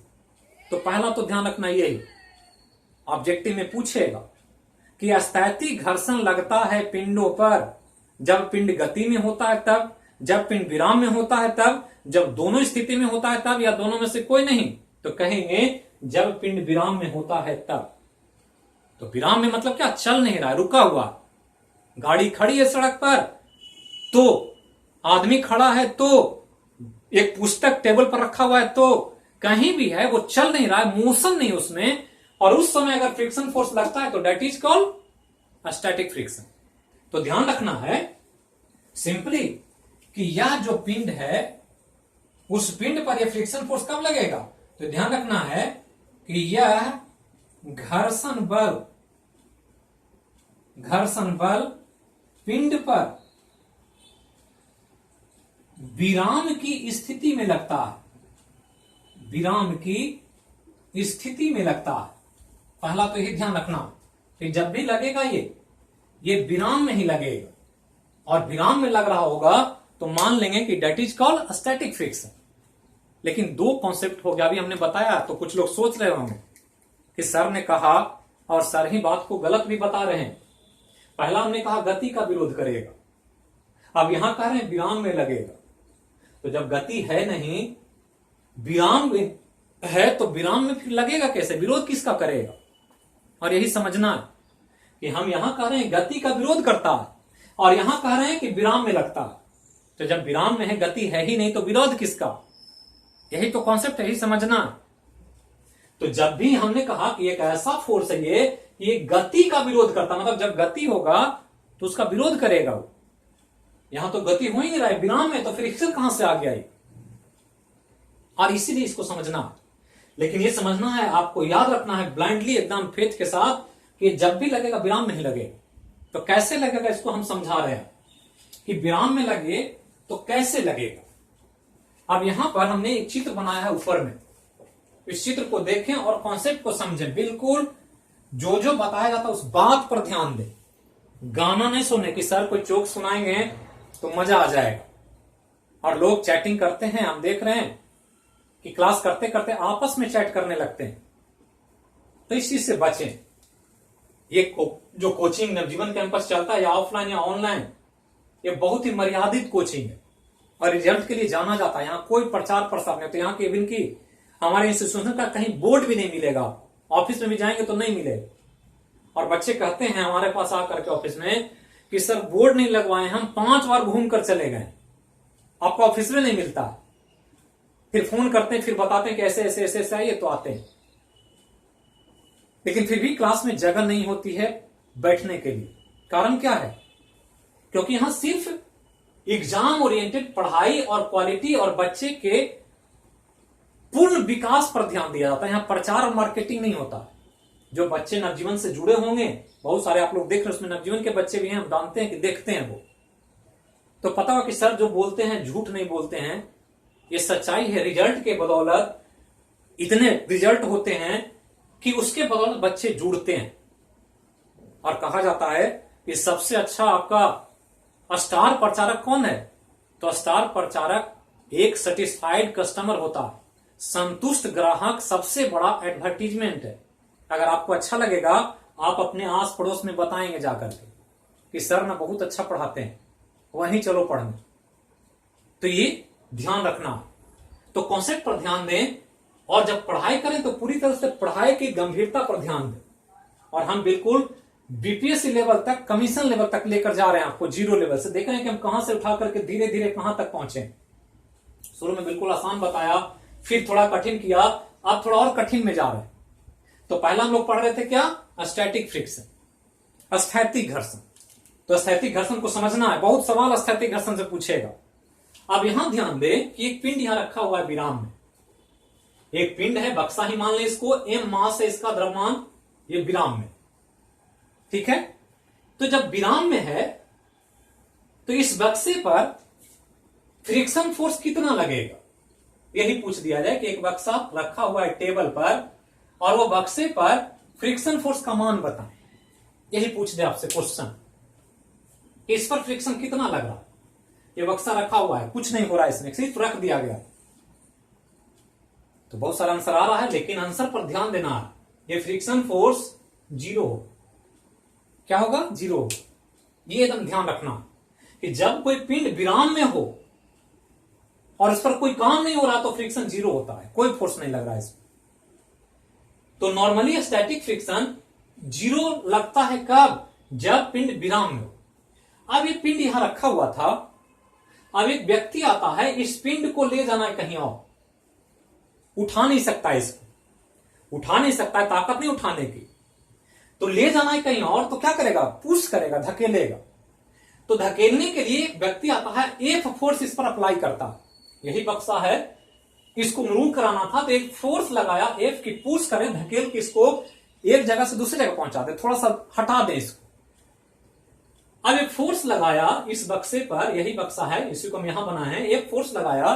तो पहला तो ध्यान रखना यही, ऑब्जेक्टिव में पूछेगा कि स्थैतिक घर्षण लगता है पिंडों पर जब पिंड गति में होता है तब, जब पिंड विराम में होता है तब, जब दोनों स्थिति में होता है तब, या दोनों में से कोई नहीं। तो कहेंगे जब पिंड विराम में होता है तब। तो विराम में मतलब क्या? चल नहीं रहा है, रुका हुआ। गाड़ी खड़ी है सड़क पर, तो आदमी खड़ा है, तो एक पुस्तक टेबल पर रखा हुआ है, तो कहीं भी है, वो चल नहीं रहा है, मोशन नहीं उसमें, और उस समय अगर फ्रिक्शन फोर्स लगता है तो that is called static friction. तो ध्यान रखना है सिंपली कि यह जो पिंड है उस पिंड पर यह फ्रिक्शन फोर्स कब लगेगा। तो ध्यान रखना है कि यह घर्षण बल पिंड पर विराम की स्थिति में लगता है। विराम की स्थिति में लगता है। पहला तो यही ध्यान रखना कि जब भी लगेगा ये विराम में ही लगेगा, और विराम में लग रहा होगा तो मान लेंगे कि that is called static friction. लेकिन दो कॉन्सेप्ट हो गया, अभी हमने बताया। तो कुछ लोग सोच रहे होंगे कि सर ने कहा और सर ही बात को गलत भी बता रहे हैं। पहला हमने कहा गति का विरोध करेगा, अब यहां कह रहे हैं विराम में लगेगा। तो जब गति है नहीं, विराम में है, तो विराम में फिर लगेगा कैसे? विरोध किसका करेगा? और यही समझना है कि हम यहां कह रहे हैं गति का विरोध करता है, और यहां कह रहे हैं कि विराम में लगता है। तो जब विराम में है, गति है ही नहीं, तो विरोध किसका? यही तो कॉन्सेप्ट है, यही समझना है। तो जब भी हमने कहा कि एक ऐसा फोर्स है ये गति का विरोध करता, मतलब जब गति होगा तो उसका विरोध करेगा वो। यहां तो गति हो ही नहीं रहा है, विराम में, तो फ्रिक्शन कहां से आ गया ये? और इसीलिए इसको समझना है। लेकिन ये समझना है, आपको याद रखना है ब्लाइंडली, एकदम फेथ के साथ, कि जब भी लगेगा विराम में ही लगेगा। तो कैसे लगेगा इसको हम समझा रहे हैं कि विराम में लगे तो कैसे लगेगा। अब यहां पर हमने एक चित्र बनाया है ऊपर में, इस चित्र को देखें और कॉन्सेप्ट को समझें। बिल्कुल जो जो बताया जाता है उस बात पर ध्यान दें। गाना नहीं सुने कि सर कोई जोक सुनाएंगे तो मजा आ जाएगा। और लोग चैटिंग करते हैं, हम देख रहे हैं कि क्लास करते करते आपस में चैट करने लगते हैं। तो इस चीज से बचें। ये जो कोचिंग नवजीवन कैंपस चलता है, या ऑफलाइन या ऑनलाइन, ये बहुत ही मर्यादित कोचिंग है और रिजल्ट के लिए जाना जाता है। यहाँ कोई प्रचार प्रसार नहीं। तो यहाँ के इवन की हमारे इंस्टीट्यूशन का कहीं बोर्ड भी नहीं मिलेगा। ऑफिस में भी जाएंगे तो नहीं मिलेगा। और बच्चे कहते हैं हमारे पास आकर के ऑफिस में कि सर बोर्ड नहीं लगवाए, हम 5 बार घूम कर चले गए, आपको ऑफिस में नहीं मिलता। फिर फोन करते हैं, फिर बताते हैं कि ऐसे ऐसे ऐसे ऐसे आइए, तो आते हैं। लेकिन फिर भी क्लास में जगह नहीं होती है बैठने के लिए। कारण क्या है? क्योंकि यहां सिर्फ एग्जाम ओरिएंटेड पढ़ाई और क्वालिटी और बच्चे के पूर्ण विकास पर ध्यान दिया जाता है। यहां प्रचार और मार्केटिंग नहीं होता। जो बच्चे नवजीवन से जुड़े होंगे, बहुत सारे आप लोग देख रहे हैं, उसमें नवजीवन के बच्चे भी हैं, हम जानते हैं कि देखते हैं वो, तो पता हो कि सर जो बोलते हैं झूठ नहीं बोलते हैं, ये सच्चाई है। रिजल्ट के बदौलत इतने रिजल्ट होते हैं कि उसके बदौलत बच्चे जुड़ते हैं। और कहा जाता है कि सबसे अच्छा आपका स्टार प्रचारक कौन है? तो स्टार प्रचारक एक सेटिस्फाइड कस्टमर होता है। संतुष्ट ग्राहक सबसे बड़ा एडवर्टीजमेंट है। अगर आपको अच्छा लगेगा, आप अपने आस पड़ोस में बताएंगे जाकर के कि सर ना बहुत अच्छा पढ़ाते हैं, वहीं चलो पढ़ने। तो ये ध्यान रखना। तो कॉन्सेप्ट पर ध्यान दें, और जब पढ़ाई करें तो पूरी तरह से पढ़ाई की गंभीरता पर ध्यान दें। और हम बिल्कुल बीपीएससी लेवल तक, कमीशन लेवल तक लेकर जा रहे हैं आपको। 0 लेवल से देख रहे हैं कि हम कहां से उठा करके धीरे धीरे कहां तक पहुंचे। शुरू में बिल्कुल आसान बताया, फिर थोड़ा कठिन किया, अब थोड़ा और कठिन में जा रहे हैं। तो पहला हम लोग पढ़ रहे थे क्या? स्टैटिक फ्रिक्शन, स्थैतिक घर्षण। तो स्थैतिक घर्षण को समझना है, बहुत सवाल स्थैतिक घर्षण से पूछेगा। अब यहां ध्यान दें कि एक पिंड यहां रखा हुआ है विराम में। एक पिंड है, बक्सा ही मान लें इसको, m मास है इसका, द्रव्यमान, ये विराम में, ठीक है। तो जब विराम में है तो इस बक्से पर फ्रिक्शन फोर्स कितना लगेगा, यही पूछ दिया जाए कि एक बक्सा रखा हुआ है टेबल पर और वो बक्से पर फ्रिक्शन फोर्स का मान बताएं। यही पूछ दे आपसे क्वेश्चन, इस पर फ्रिक्शन कितना लग रहा। ये बक्सा रखा हुआ है, कुछ नहीं हो रहा है इसमें, सिर्फ रख दिया गया। तो बहुत सारा आंसर आ रहा है, लेकिन आंसर पर ध्यान देना है। ये फ्रिक्शन फोर्स 0 हो, क्या होगा? 0 हो। ये एकदम ध्यान रखना कि जब कोई पिंड विराम में हो और इस पर कोई काम नहीं हो रहा तो फ्रिक्शन 0 होता है, कोई फोर्स नहीं लग रहा है इसमें। तो नॉर्मली स्टैटिक फ्रिक्शन 0 लगता है कब? जब पिंड विराम में हो। अब ये पिंड यहां रखा हुआ था, अब एक व्यक्ति आता है, इस पिंड को ले जाना है कहीं और, उठा नहीं सकता, इसको उठा नहीं सकता है, ताकत नहीं उठाने की, तो ले जाना है कहीं और, तो क्या करेगा? पुश करेगा, धकेलेगा। तो धकेलने के लिए व्यक्ति आता है, एफ फोर्स इस पर अप्लाई करता है। यही बक्सा है, इसको मूव कराना था तो एक फोर्स लगाया, एफ की, पुश करें, धकेल के इसको एक जगह से दूसरी जगह पहुंचा दे, थोड़ा सा हटा दे इसको। अब एक फोर्स लगाया इस बक्से पर, यही बक्सा है, इसी को हम यहां बनाए हैं। एक फोर्स लगाया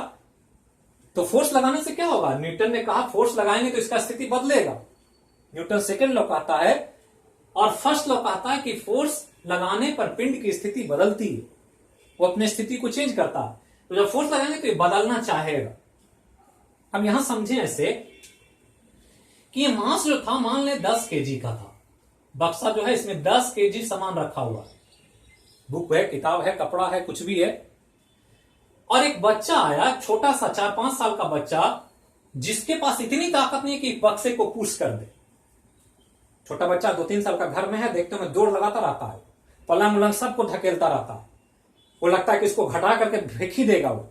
तो फोर्स लगाने से क्या होगा? न्यूटन ने कहा फोर्स लगाएंगे तो इसका स्थिति बदलेगा। न्यूटन सेकंड लॉ कहता है और फर्स्ट लॉ कहता है कि फोर्स लगाने पर पिंड की स्थिति बदलती है, वो अपनी स्थिति को चेंज करता है। तो जब फोर्स लगाएंगे तो ये बदलना चाहेगा। अब यहां समझें ऐसे कि ये मास जो था, मान ले 10 केजी का था, बक्सा जो है इसमें 10 केजी सामान रखा हुआ है, बुक है, किताब है, कपड़ा है, कुछ भी है। और एक बच्चा आया, छोटा सा 4-5 साल का बच्चा, जिसके पास इतनी ताकत नहीं है कि बक्से को पुश कर दे। छोटा बच्चा 2-3 साल का घर में है, देखते हुए दौड़ लगाता रहता है, पलंग उलंग सबको धकेलता रहता है। वो लगता है कि इसको घटा करके फेंक ही देगा, वो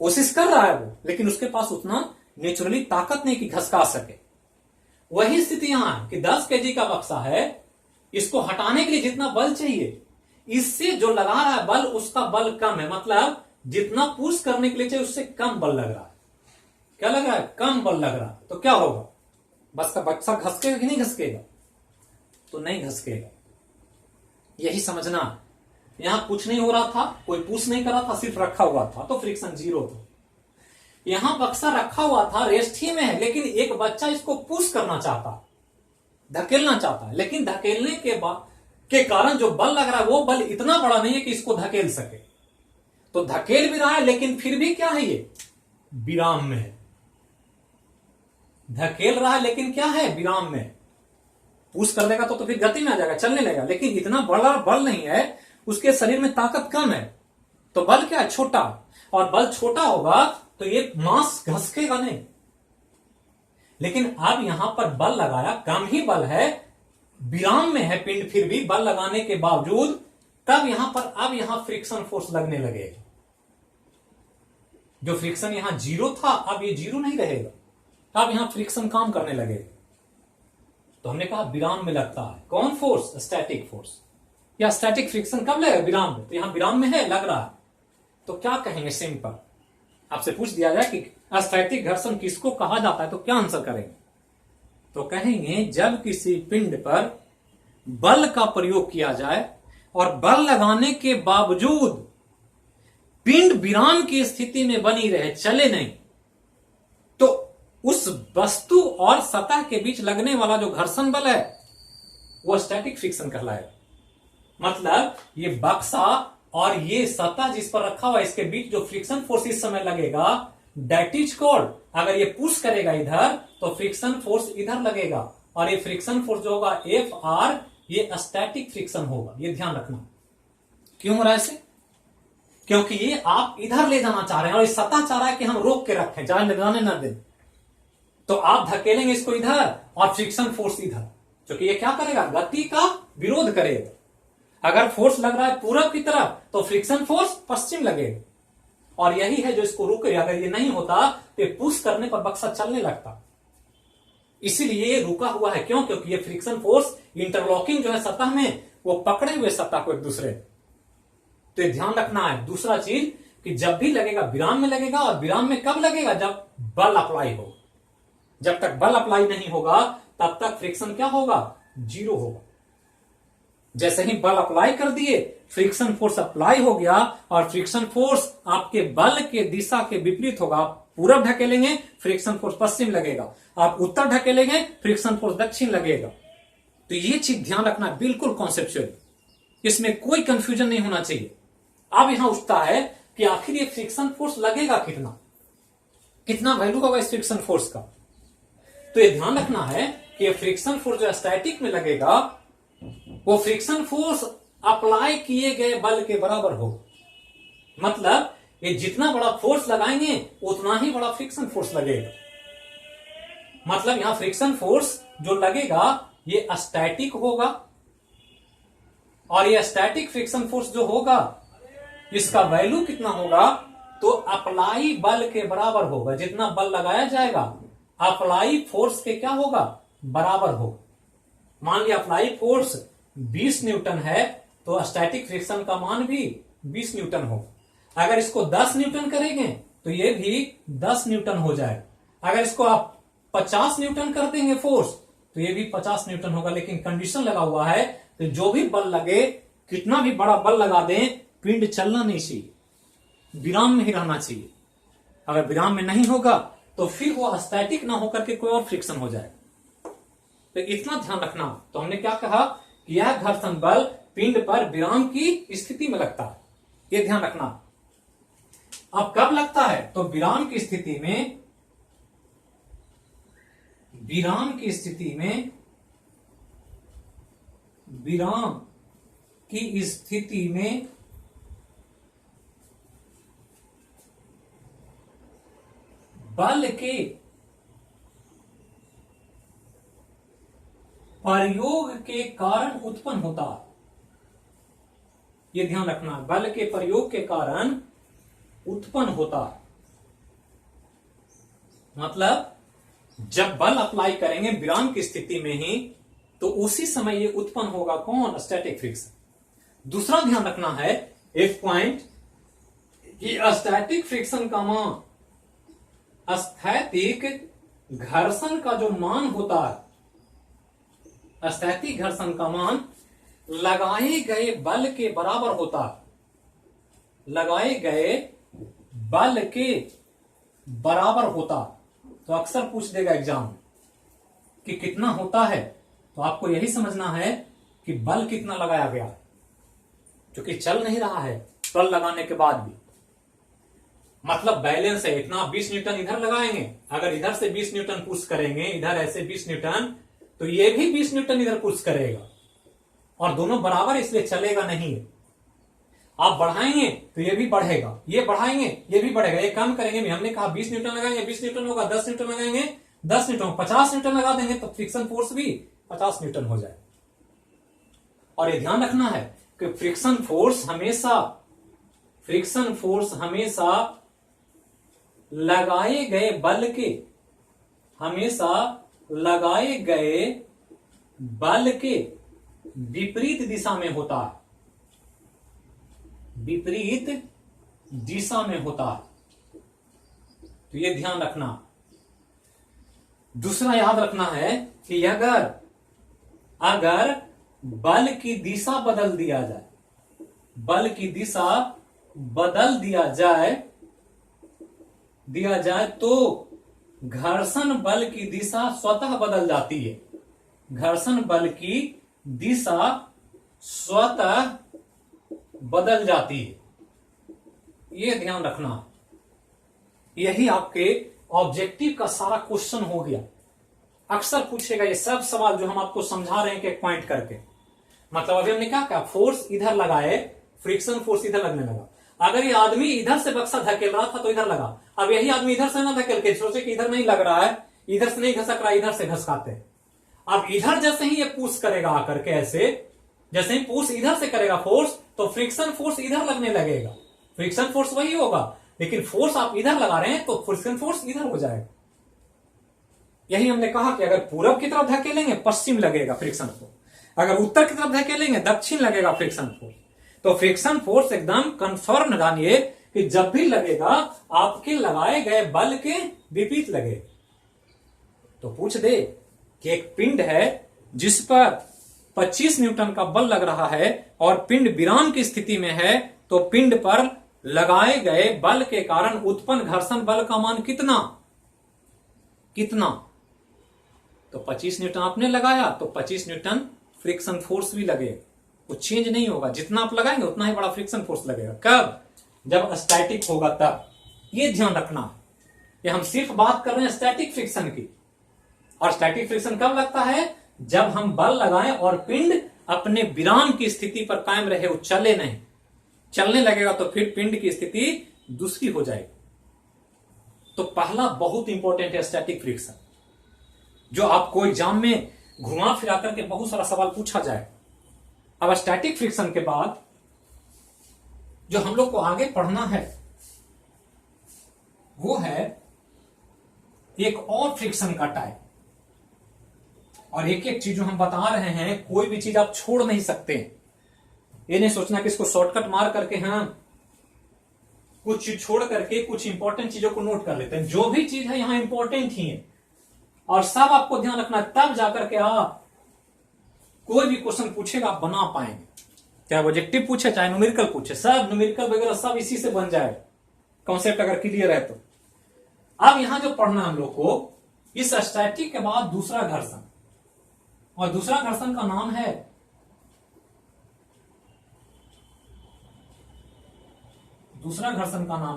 कोशिश कर रहा है वो, लेकिन उसके पास उतना नेचुरली ताकत नहीं कि घसका सके। वही स्थिति यहां है कि 10 केजी का बक्सा है, इसको हटाने के लिए जितना बल चाहिए, इससे जो लगा रहा है बल, उसका बल कम है। मतलब जितना पुश करने के लिए चाहिए उससे कम बल लग रहा है। क्या लग रहा है? कम बल लग रहा है। तो क्या होगा? बस का बक्सा घसकेगा कि नहीं घसकेगा? तो नहीं घसकेगा। यही समझना, यहां कुछ नहीं हो रहा था, कोई पुश नहीं कर रहा था, सिर्फ रखा हुआ था, तो फ्रिक्शन 0 था। यहां बक्सा रखा हुआ था, रेस्ट ही में है, लेकिन एक बच्चा इसको पुश करना चाहता है, धकेलना चाहता है, लेकिन धकेलने के कारण जो बल लग रहा है वो बल इतना बड़ा नहीं है कि इसको धकेल सके। तो धकेल भी रहा है लेकिन फिर भी क्या है, ये विराम में है। धकेल रहा है लेकिन क्या है, विराम में। पुश कर देगा तो फिर गति में आ जाएगा, चलने लगेगा, लेकिन इतना बड़ा बल नहीं है, उसके शरीर में ताकत कम है, तो बल क्या है, छोटा। और बल छोटा होगा तो ये मांस घसकेगा नहीं। लेकिन अब यहां पर बल लगाया, कम ही बल है, विराम में है पिंड, फिर भी बल लगाने के बावजूद, तब यहां पर अब यहां फ्रिक्शन फोर्स लगने लगेगा। जो फ्रिक्शन यहां 0 था, अब ये 0 नहीं रहेगा, अब यहां फ्रिक्शन काम करने लगेगा। तो हमने कहा विराम में लगता है कौन फोर्स, स्टैटिक फोर्स। या स्टैटिक फ्रिक्शन कब लगेगा, विराम में। तो यहां विराम में है, लग रहा है, तो क्या कहेंगे, सिंपल आपसे पूछ दिया जाए कि अस्टैटिक घर्षण किसको कहा जाता है, तो क्या आंसर करेंगे। तो कहेंगे जब किसी पिंड पर बल का प्रयोग किया जाए और बल लगाने के बावजूद पिंड विराम की स्थिति में बनी रहे, चले नहीं, तो उस वस्तु और सतह के बीच लगने वाला जो घर्षण बल है वो स्टैटिक फ्रिक्शन कहलाएगा। मतलब ये बक्सा और ये सतह जिस पर रखा हुआ है, इसके बीच जो फ्रिक्शन फोर्स इस समय लगेगा, दैट इज कॉल्ड, अगर ये पुश करेगा इधर तो फ्रिक्शन फोर्स इधर लगेगा, और ये फ्रिक्शन फोर्स जो होगा एफ आर, ये स्टैटिक फ्रिक्शन होगा। ये ध्यान रखना। क्यों हो रहा है ऐसे, क्योंकि ये आप इधर ले जाना चाह रहे हैं और ये सतह चाह रहा है कि हम रोक के रखें, जाने न दें, तो आप धकेलेंगे इसको इधर और फ्रिक्शन फोर्स इधर, क्योंकि ये क्या करेगा, गति का विरोध करेगा। अगर फोर्स लग रहा है पूरब की तरफ तो फ्रिक्शन फोर्स पश्चिम लगेगा, और यही है जो इसको रोके। अगर ये नहीं होता तो पुश करने पर बक्सा चलने लगता, इसीलिए ये रुका हुआ है। क्यों, क्योंकि ये फ्रिक्शन फोर्स इंटरलॉकिंग जो है सतह में, वो पकड़े हुए सतह को एक दूसरे। तो ये ध्यान रखना है। दूसरा चीज कि जब भी लगेगा विराम में लगेगा, और विराम में कब लगेगा, जब बल अप्लाई हो। जब तक बल अप्लाई नहीं होगा तब तक फ्रिक्शन क्या होगा, 0 होगा। जैसे ही बल अप्लाई कर दिए, फ्रिक्शन फोर्स अप्लाई हो गया, और फ्रिक्शन फोर्स आपके बल के दिशा के विपरीत होगा। आप पूरब ढकेलेंगे, फ्रिक्शन फोर्स पश्चिम लगेगा, आप उत्तर ढकेलेंगे, फ्रिक्शन फोर्स दक्षिण लगेगा। तो ये चीज ध्यान रखना, बिल्कुल कॉन्सेप्चुअल, इसमें कोई कंफ्यूजन नहीं होना चाहिए। अब यहां उठता है कि आखिर ये फ्रिक्शन फोर्स लगेगा कितना, कितना वैल्यू होगा इस फ्रिक्शन फोर्स का। तो ये ध्यान रखना है कि फ्रिक्शन फोर्स जो स्टैटिक में लगेगा, वो फ्रिक्शन फोर्स अप्लाई किए गए बल के बराबर हो। मतलब ये जितना बड़ा फोर्स लगाएंगे उतना ही बड़ा फ्रिक्शन फोर्स लगेगा। मतलब यहां फ्रिक्शन फोर्स जो लगेगा ये स्टैटिक होगा, और ये स्टैटिक फ्रिक्शन फोर्स जो होगा इसका वैल्यू कितना होगा, तो अप्लाई बल के बराबर होगा। जितना बल लगाया जाएगा अप्लाई फोर्स के क्या होगा, बराबर होगा। मान लिया अप्लाई फोर्स 20 न्यूटन है, तो स्टैटिक फ्रिक्शन का मान भी 20 न्यूटन होगा। अगर इसको 10 न्यूटन करेंगे तो ये भी 10 न्यूटन हो जाएगा। अगर इसको आप 50 न्यूटन कर देंगे फोर्स, तो ये भी 50 न्यूटन होगा। लेकिन कंडीशन लगा हुआ है, तो जो भी बल लगे, कितना भी बड़ा बल लगा दें, पिंड चलना नहीं चाहिए, विराम में ही रहना चाहिए। अगर विराम में नहीं होगा तो फिर वो स्टैटिक ना होकर के कोई और फ्रिक्शन हो जाएगा। तो इतना ध्यान रखना। तो हमने क्या कहा कि यह घर्षण बल पिंड पर विराम की स्थिति में लगता है, ये ध्यान रखना। अब कब लगता है, तो विराम की स्थिति में, विराम की स्थिति में, विराम की स्थिति में बल के प्रयोग के कारण उत्पन्न होता है। यह ध्यान रखना, बल के प्रयोग के कारण उत्पन्न होता है। मतलब जब बल अप्लाई करेंगे विराम की स्थिति में ही, तो उसी समय ये उत्पन्न होगा कौन, स्टैटिक फ्रिक्शन। दूसरा ध्यान रखना है एक पॉइंट, कि स्टैटिक फ्रिक्शन का मान, स्थैतिक घर्षण का जो मान होता है, स्थैतिक घर्षण का मान लगाए गए बल के बराबर होता है। लगाए गए बल के बराबर होता। तो अक्सर पूछ देगा एग्जाम कि कितना होता है, तो आपको यही समझना है कि बल कितना लगाया गया, क्योंकि चल नहीं रहा है बल लगाने के बाद भी। मतलब बैलेंस है, इतना 20 न्यूटन इधर लगाएंगे, अगर इधर से 20 न्यूटन पुश करेंगे, इधर ऐसे 20 न्यूटन, तो ये भी 20 न्यूटन इधर पुश करेगा, और दोनों बराबर, इसलिए चलेगा नहीं। आप बढ़ाएंगे तो ये भी बढ़ेगा, ये बढ़ाएंगे ये भी बढ़ेगा, ये कम करेंगे, हमने कहा 20 न्यूटन लगाएंगे 20 न्यूटन होगा, 10 न्यूटन लगाएंगे 10 न्यूटन, 50 न्यूटन लगा देंगे तो फ्रिक्शन फोर्स भी 50 न्यूटन हो जाए। और ये ध्यान रखना है कि फ्रिक्शन फोर्स हमेशा लगाए गए बल के विपरीत दिशा में होता है, विपरीत दिशा में होता है। तो ये ध्यान रखना। दूसरा याद रखना है कि अगर बल की दिशा बदल दिया जाए, बल की दिशा बदल दिया जाए तो घर्षण बल की दिशा स्वतः बदल जाती है, घर्षण बल की दिशा स्वतः बदल जाती है। यह ध्यान रखना। यही आपके ऑब्जेक्टिव का सारा क्वेश्चन हो गया। अक्सर पूछेगा ये सब सवाल जो हम आपको समझा रहे हैं कि पॉइंट करके। मतलब अभी हमने क्या कहा, फोर्स इधर लगाए, फ्रिक्शन फोर्स इधर लगने लगा। अगर ये आदमी इधर से बक्सा धकेल रहा था तो इधर लगा, अब यही आदमी इधर से ना धकेल के सोचे कि इधर नहीं लग रहा है, इधर से नहीं घसक रहा, इधर से घसकाते हैं। अब इधर जैसे ही ये पुश करेगा आकर के, ऐसे जैसे ही पुश इधर से करेगा फोर्स, तो फ्रिक्शन फोर्स इधर लगने लगेगा। फ्रिक्शन फोर्स वही होगा, लेकिन फोर्स आप इधर लगा रहे हैं तो फ्रिक्शन फोर्स इधर हो जाएगा। यही हमने कहा कि अगर पूरब की तरफ धकेलेंगे पश्चिम लगेगा फ्रिक्शन फोर्स, अगर उत्तर की तरफ धकेलेंगे दक्षिण लगेगा फ्रिक्शन फोर्स। तो फ्रिक्शन फोर्स एकदम कंफर्म जानिए कि जब भी लगेगा आपके लगाए गए बल के विपरीत लगे। तो पूछ दे कि एक पिंड है जिस पर 25 न्यूटन का बल लग रहा है और पिंड विराम की स्थिति में है, तो पिंड पर लगाए गए बल के कारण उत्पन्न घर्षण बल का मान कितना? तो 25 न्यूटन आपने लगाया तो 25 न्यूटन फ्रिक्शन फोर्स भी लगेगा, वो चेंज नहीं होगा। जितना आप लगाएंगे उतना ही बड़ा फ्रिक्शन फोर्स लगेगा। कब? जब स्टैटिक होगा तब। ये ध्यान रखना। ये हम सिर्फ बात कर रहे हैं स्टैटिक फ्रिक्शन की। और स्टैटिक फ्रिक्शन कब लगता है? जब हम बल लगाएं और पिंड अपने विराम की स्थिति पर कायम रहे, वो चले नहीं। चलने लगेगा तो फिर पिंड की स्थिति दूसरी हो जाएगी। तो पहला बहुत इंपॉर्टेंट है स्टैटिक फ्रिक्शन, जो आपको एग्जाम में घुमा फिरा करके बहुत सारा सवाल पूछा जाए। अब स्टैटिक फ्रिक्शन के बाद जो हम लोग को आगे पढ़ना है वो है एक और फ्रिक्शन का टाइप। और एक एक चीज जो हम बता रहे हैं, कोई भी चीज आप छोड़ नहीं सकते। ये नहीं सोचना कि इसको शॉर्टकट मार करके हाँ कुछ चीज छोड़ करके कुछ इंपॉर्टेंट चीजों को नोट कर लेते हैं। जो भी चीज है यहां इंपॉर्टेंट ही है और सब आपको ध्यान रखना, तब जाकर के आप कोई भी क्वेश्चन पूछेगा आप बना पाएंगे। चाहे ऑब्जेक्टिव पूछे चाहे न्यूमेरिकल पूछे, सब न्यूमेरिकल वगैरह सब इसी से बन जाए कॉन्सेप्ट अगर क्लियर है तो। अब यहां जो पढ़ना हम लोग को, इस स्टैटिक के बाद दूसरा घर्षण, और दूसरा घर्षण का नाम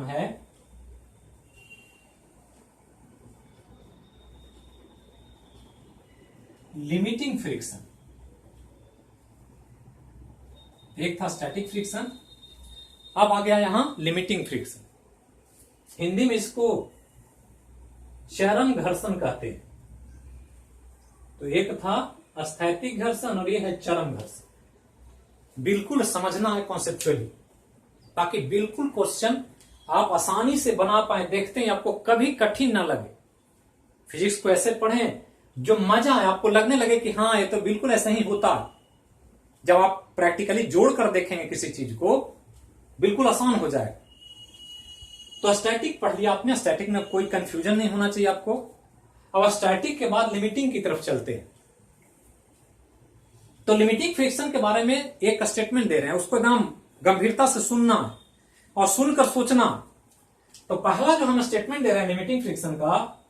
है लिमिटिंग फ्रिक्शन। एक था स्टैटिक फ्रिक्शन, अब आ गया यहां लिमिटिंग फ्रिक्शन। हिंदी में इसको चरम घर्षण कहते हैं। तो एक था स्थैतिक घर्षण और ये है चरम घर्षण। बिल्कुल समझना है कॉन्सेप्चुअली, ताकि बिल्कुल क्वेश्चन आप आसानी से बना पाए। देखते हैं आपको कभी कठिन ना लगे। फिजिक्स को ऐसे पढ़ें जो मजा है, आपको लगने लगे कि हाँ ये तो बिल्कुल ऐसा ही होता है। जब आप प्रैक्टिकली जोड़ कर देखेंगे किसी चीज को, बिल्कुल आसान हो जाएगा। तो स्टैटिक पढ़ लिया आपने, स्टैटिक में कोई कंफ्यूजन नहीं होना चाहिए आपको। अब स्टैटिक के बाद लिमिटिंग की तरफ चलते हैं। तो लिमिटिंग फ्रिक्शन के बारे में एक स्टेटमेंट दे रहे हैं, उसको एकदम गंभीरता से सुनना और सुनकर सोचना। तो पहला जो हम स्टेटमेंट दे रहे हैं लिमिटिंग फ्रिक्शन का,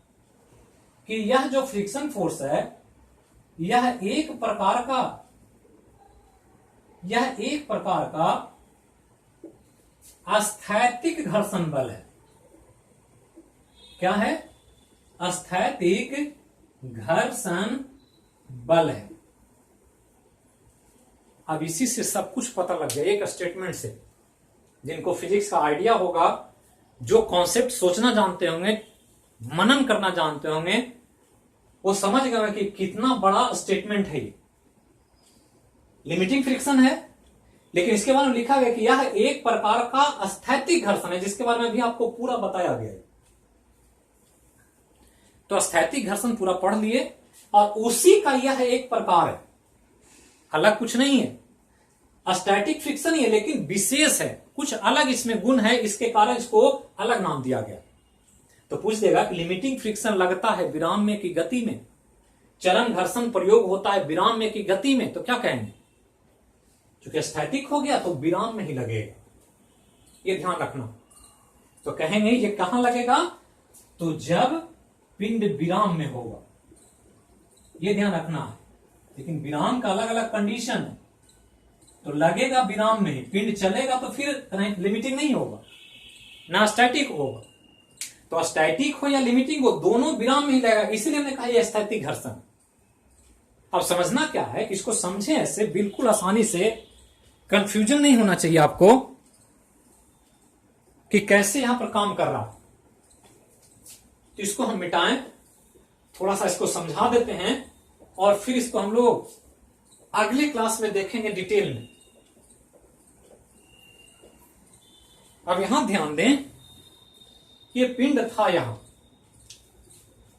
कि यह जो फ्रिक्शन फोर्स है यह एक प्रकार का स्थैतिक घर्षण बल है। क्या है? स्थैतिक घर्षण बल है। अब इसी से सब कुछ पता लग गया एक स्टेटमेंट से। जिनको फिजिक्स का आइडिया होगा, जो कॉन्सेप्ट सोचना जानते होंगे, मनन करना जानते होंगे, वो समझ गए कि कितना बड़ा स्टेटमेंट है ये। लिमिटिंग फ्रिक्शन है, लेकिन इसके बारे में लिखा गया कि यह एक प्रकार का स्थैतिक घर्षण है, जिसके बारे में भी आपको पूरा बताया गया है। तो स्थैतिक घर्षण पूरा पढ़ लिए, और उसी का यह एक प्रकार है, अलग कुछ नहीं है। स्टैटिक फ्रिक्शन ही है, लेकिन विशेष है, कुछ अलग इसमें गुण है, इसके कारण इसको अलग नाम दिया गया। तो पूछ देगा कि लिमिटिंग फ्रिक्शन लगता है विराम में की गति में, चरण घर्षण प्रयोग होता है विराम में की गति में, तो क्या कहेंगे? क्योंकि स्थैतिक हो गया तो विराम में ही लगेगा, ये ध्यान रखना। तो कहेंगे ये कहां लगेगा? तो जब पिंड विराम में होगा, ये ध्यान रखना है। लेकिन विराम का अलग अलग कंडीशन है, तो लगेगा विराम में ही। पिंड चलेगा तो फिर लिमिटिंग नहीं होगा, ना स्टैटिक होगा। तो स्टैटिक हो या लिमिटिंग हो, दोनों विराम में ही लगेगा, इसीलिए हमने कहा यह स्थैतिक घर्षण। अब समझना क्या है, इसको समझे ऐसे बिल्कुल आसानी से, कंफ्यूजन नहीं होना चाहिए आपको कि कैसे यहां पर काम कर रहा है। तो इसको हम मिटाएं, थोड़ा सा इसको समझा देते हैं, और फिर इसको हम लोग अगले क्लास में देखेंगे डिटेल में। अब यहां ध्यान दें, ये पिंड था यहां,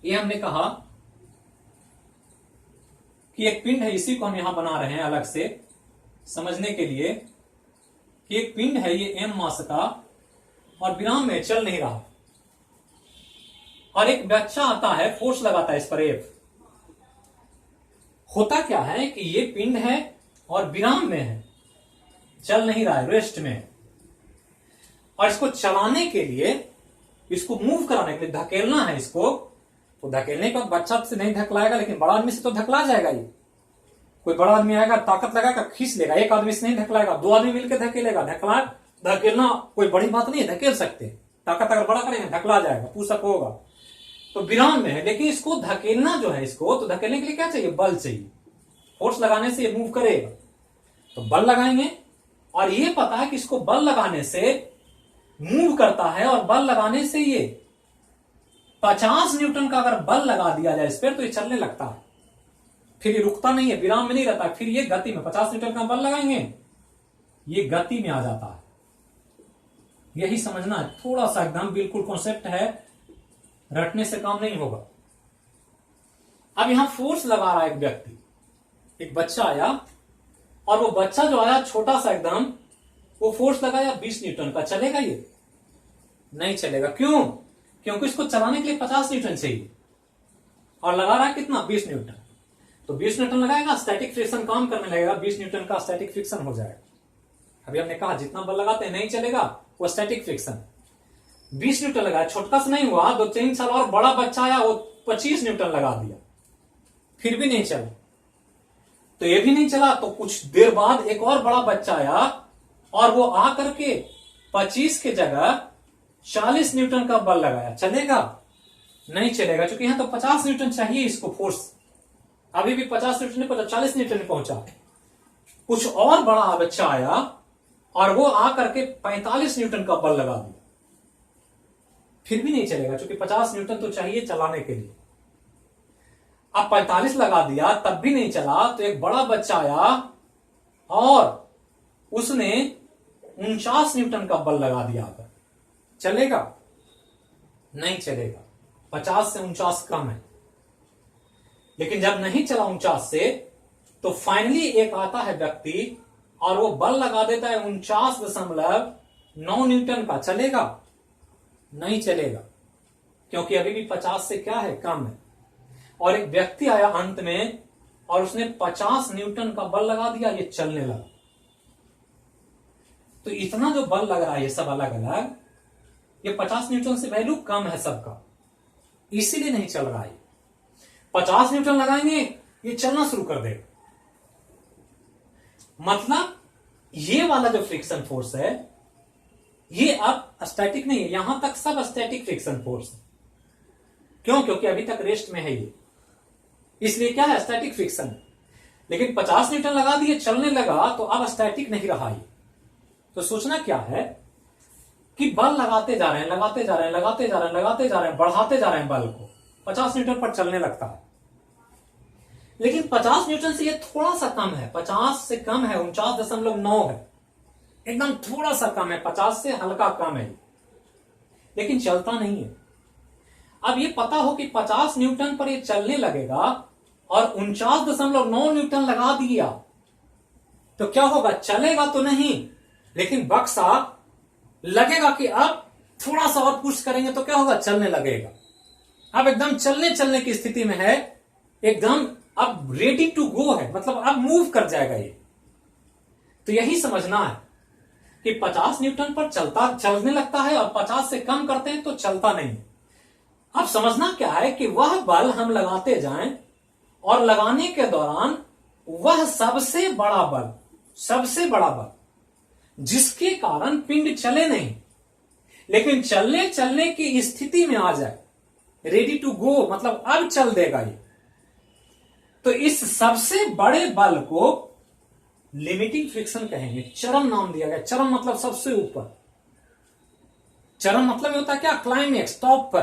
ये हमने कहा कि एक पिंड है, इसी को हम यहां बना रहे हैं अलग से समझने के लिए कि एक पिंड है, ये m मास का, और विराम में चल नहीं रहा, और एक बच्चा आता है, फोर्स लगाता है इस पर F। होता क्या है कि ये पिंड है और विराम में है, चल नहीं रहा है, रेस्ट में है, और इसको चलाने के लिए, इसको मूव कराने के लिए धकेलना है इसको। तो धकेलने के बाद बच्चा से नहीं धकलाएगा, लेकिन बड़ा आदमी से तो धकला जाएगा। ये कोई बड़ा आदमी आएगा, ताकत लगाएगा, खींच लेगा, एक आदमी से नहीं धकलाएगा, दो आदमी मिलकर धकेलेगा। धकेलना कोई बड़ी बात नहीं है, धकेल सकते, ताकत अगर बड़ा करेंगे धकला जाएगा, पुशअप होगा। तो विराम में है, लेकिन इसको धकेलना जो है, इसको तो धकेलने के लिए क्या चाहिए? बल चाहिए। फोर्स लगाने से ये मूव करेगा, तो बल लगाएंगे, और ये पता है कि इसको बल लगाने से मूव करता है, और बल लगाने से ये 50 न्यूटन का अगर बल लगा दिया जाए इस पर, तो ये चलने लगता है। फिर ये रुकता नहीं है, विराम में नहीं रहता, फिर ये गति में 50 न्यूटन का बल लगाएंगे, ये गति में आ जाता है। यही समझना है, थोड़ा सा एकदम बिल्कुल कॉन्सेप्ट है, रटने से काम नहीं होगा। अब यहां फोर्स लगा रहा है एक व्यक्ति, एक बच्चा आया, और वो बच्चा जो आया छोटा सा एकदम, वो फोर्स लगाया 20 न्यूटन का, चलेगा ये? नहीं चलेगा। क्यों? क्योंकि इसको चलाने के लिए 50 न्यूटन चाहिए, और लगा रहा है कितना? 20 न्यूटन। तो 20 न्यूटन लगाएगा, स्टैटिक फ्रिक्शन काम करने लगेगा, 20 न्यूटन का स्टैटिक फ्रिक्शन हो जाएगा। अभी हमने कहा जितना बल लगाते हैं नहीं चलेगा, वो स्टैटिक फ्रिक्शन। 20 न्यूटन लगाया, छोटा सा नहीं हुआ, 2-3 साल और बड़ा बच्चा आया, वो 25 न्यूटन लगा दिया, फिर भी नहीं चला। तो ये भी नहीं चला, तो कुछ देर बाद एक और बड़ा बच्चा आया, और वो आकर के 25 के जगह 40 न्यूटन का बल लगाया, चलेगा? नहीं चलेगा, क्योंकि यहां तो 50 न्यूटन चाहिए इसको फोर्स। अभी भी 50 न्यूटन नहीं पहुंचा, 40 न्यूटन नहीं पहुंचा। कुछ और बड़ा बच्चा आया, और वो आकर के 45 न्यूटन का बल लगा दिया, फिर भी नहीं चलेगा, क्योंकि 50 न्यूटन तो चाहिए चलाने के लिए। अब 45 लगा दिया, तब भी नहीं चला, तो एक बड़ा बच्चा आया, और उसने 49 न्यूटन का बल लगा दिया, आकर चलेगा? नहीं चलेगा, 50 से 49 कम है। लेकिन जब नहीं चला 49 से, तो फाइनली एक आता है व्यक्ति, और वो बल लगा देता है 49.9 न्यूटन का, चलेगा? नहीं चलेगा, क्योंकि अभी भी 50 से क्या है? कम है। और एक व्यक्ति आया अंत में, और उसने 50 न्यूटन का बल लगा दिया, ये चलने लगा। तो इतना जो बल लग रहा है, ये सब अलग अलग, ये 50 न्यूटन से वैल्यू कम है सबका, इसीलिए नहीं चल रहा है। 50 न्यूटन लगाएंगे, ये चलना शुरू कर देगा। मतलब ये वाला जो फ्रिक्शन फोर्स है, ये अब स्टैटिक नहीं है, यहां तक सब स्टैटिक फ्रिक्शन फोर्स है। क्यों? क्योंकि अभी तक रेस्ट में है ये, इसलिए क्या है, स्टैटिक फ्रिक्शन। लेकिन 50 न्यूटन लगा दिए, चलने लगा, तो अब स्टैटिक नहीं रहा ये। तो सोचना क्या है कि बल लगाते जा रहे हैं, लगाते जा रहे हैं, लगाते जा रहे हैं, लगाते जा रहे हैं, बढ़ाते जा रहे हैं बल को, 50 न्यूटन पर चलने लगता है। लेकिन 50 न्यूटन से ये थोड़ा सा कम है, 50 से कम है, 49.9 है, एकदम थोड़ा सा कम है, 50 से हल्का कम है, लेकिन चलता नहीं है। अब ये पता हो कि 50 न्यूटन पर ये चलने लगेगा और 49.9 न्यूटन लगा दिया, तो क्या होगा, चलेगा तो नहीं, लेकिन बक्सा लगेगा कि अब थोड़ा सा और पुश करेंगे तो क्या होगा, चलने लगेगा। अब एकदम चलने की स्थिति में है, एकदम अब रेडी टू गो है, मतलब अब मूव कर जाएगा ये। तो यही समझना है कि 50 न्यूटन पर चलने लगता है और 50 से कम करते हैं तो चलता नहीं। अब समझना क्या है कि वह बल हम लगाते जाएं और लगाने के दौरान वह सबसे बड़ा बल जिसके कारण पिंड चले नहीं, लेकिन चलने की स्थिति में आ जाए, रेडी टू गो, मतलब अब चल देगा ये, तो इस सबसे बड़े बल को लिमिटिंग फ्रिक्शन कहेंगे। चरम नाम दिया गया। चरम मतलब सबसे ऊपर, चरम मतलब होता है क्या, क्लाइमेक्स, टॉप पर।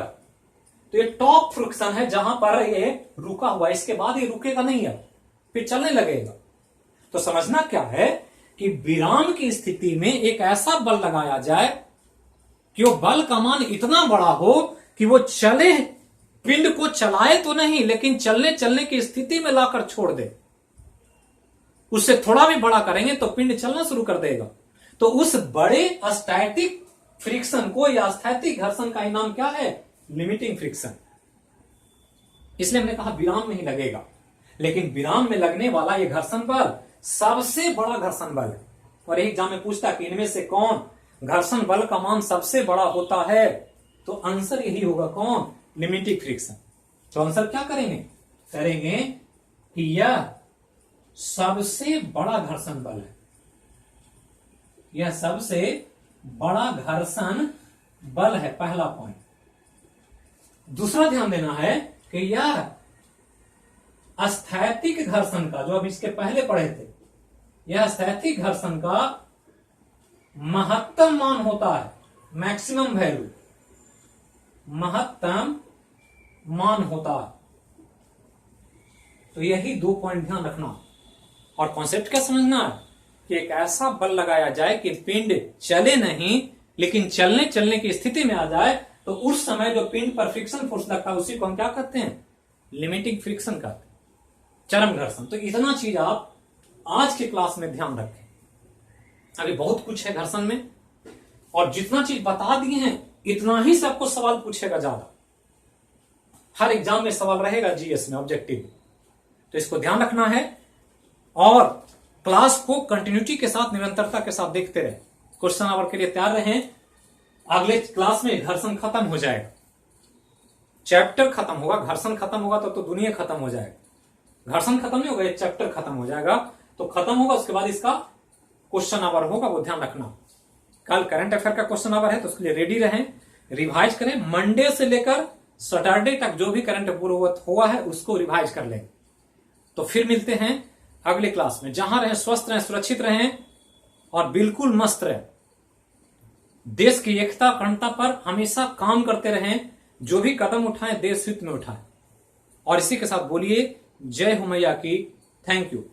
तो ये टॉप फ्रिक्शन है, जहां पर ये रुका हुआ, इसके बाद ये रुकेगा नहीं है, फिर चलने लगेगा। तो समझना क्या है कि विराम की स्थिति में एक ऐसा बल लगाया जाए कि वो बल का मान इतना बड़ा हो कि वो चले, पिंड को चलाए तो नहीं, लेकिन चलने की स्थिति में लाकर छोड़ दे। उससे थोड़ा भी बड़ा करेंगे तो पिंड चलना शुरू कर देगा। तो उस बड़े स्टैटिक फ्रिक्शन को या स्थैतिक घर्षण का नाम क्या है, लिमिटिंग फ्रिक्शन। इसलिए हमने कहा विराम में ही लगेगा, लेकिन विराम में लगने वाला यह घर्षण बल सबसे बड़ा घर्षण बल है। और एग्जाम में पूछता कि इनमें से कौन घर्षण बल का मान सबसे बड़ा होता है, तो आंसर यही होगा, कौन, लिमिटिंग फ्रिक्शन। तो आंसर क्या करेंगे कि यह सबसे बड़ा घर्षण बल है, यह सबसे बड़ा घर्षण बल है, पहला पॉइंट। दूसरा ध्यान देना है कि यह स्थैतिक घर्षण का, जो अब इसके पहले पढ़े थे, यह स्थैतिक घर्षण का महत्तम मान होता है, मैक्सिमम वैल्यू, महत्तम मान होता है। तो यही 2 पॉइंट ध्यान रखना। और कॉन्सेप्ट क्या समझना है कि एक ऐसा बल लगाया जाए कि पिंड चले नहीं, लेकिन चलने की स्थिति में आ जाए, तो उस समय जो पिंड पर फ्रिक्शन फोर्स लगता है उसी को हम क्या कहते हैं, लिमिटिंग फ्रिक्शन कहते हैं, चरम घर्षण। तो इतना चीज आप आज के क्लास में ध्यान रखें। अभी बहुत कुछ है घर्षण में, और जितना चीज बता दिए हैं इतना ही से आपको सवाल पूछेगा ज्यादा। हर एग्जाम में सवाल रहेगा जीएस में, ऑब्जेक्टिव। तो इसको ध्यान रखना है और क्लास को कंटिन्यूटी के साथ, निरंतरता के साथ देखते रहे। क्वेश्चन आवर के लिए तैयार रहें। अगले क्लास में घर्षण खत्म हो जाएगा, चैप्टर खत्म होगा। घर्षण खत्म होगा तो दुनिया खत्म हो जाएगा। घर्षण खत्म नहीं होगा, ये चैप्टर खत्म हो जाएगा। तो खत्म होगा, उसके बाद इसका क्वेश्चन आवर होगा, वो ध्यान रखना। कल करंट अफेयर का क्वेश्चन आवर है, तो उसके लिए रेडी रहें, रिवाइज करें। मंडे से लेकर सैटरडे तक जो भी करंट अफेयर हुआ है उसको रिवाइज कर लें। तो फिर मिलते हैं अगले क्लास में। जहां रहें, स्वस्थ रहें, सुरक्षित रहें और बिल्कुल मस्त रहें। देश की एकता, अखंडता पर हमेशा काम करते रहें। जो भी कदम उठाएं देश हित में उठाएं। और इसी के साथ बोलिए जय हो मैया की। Thank you.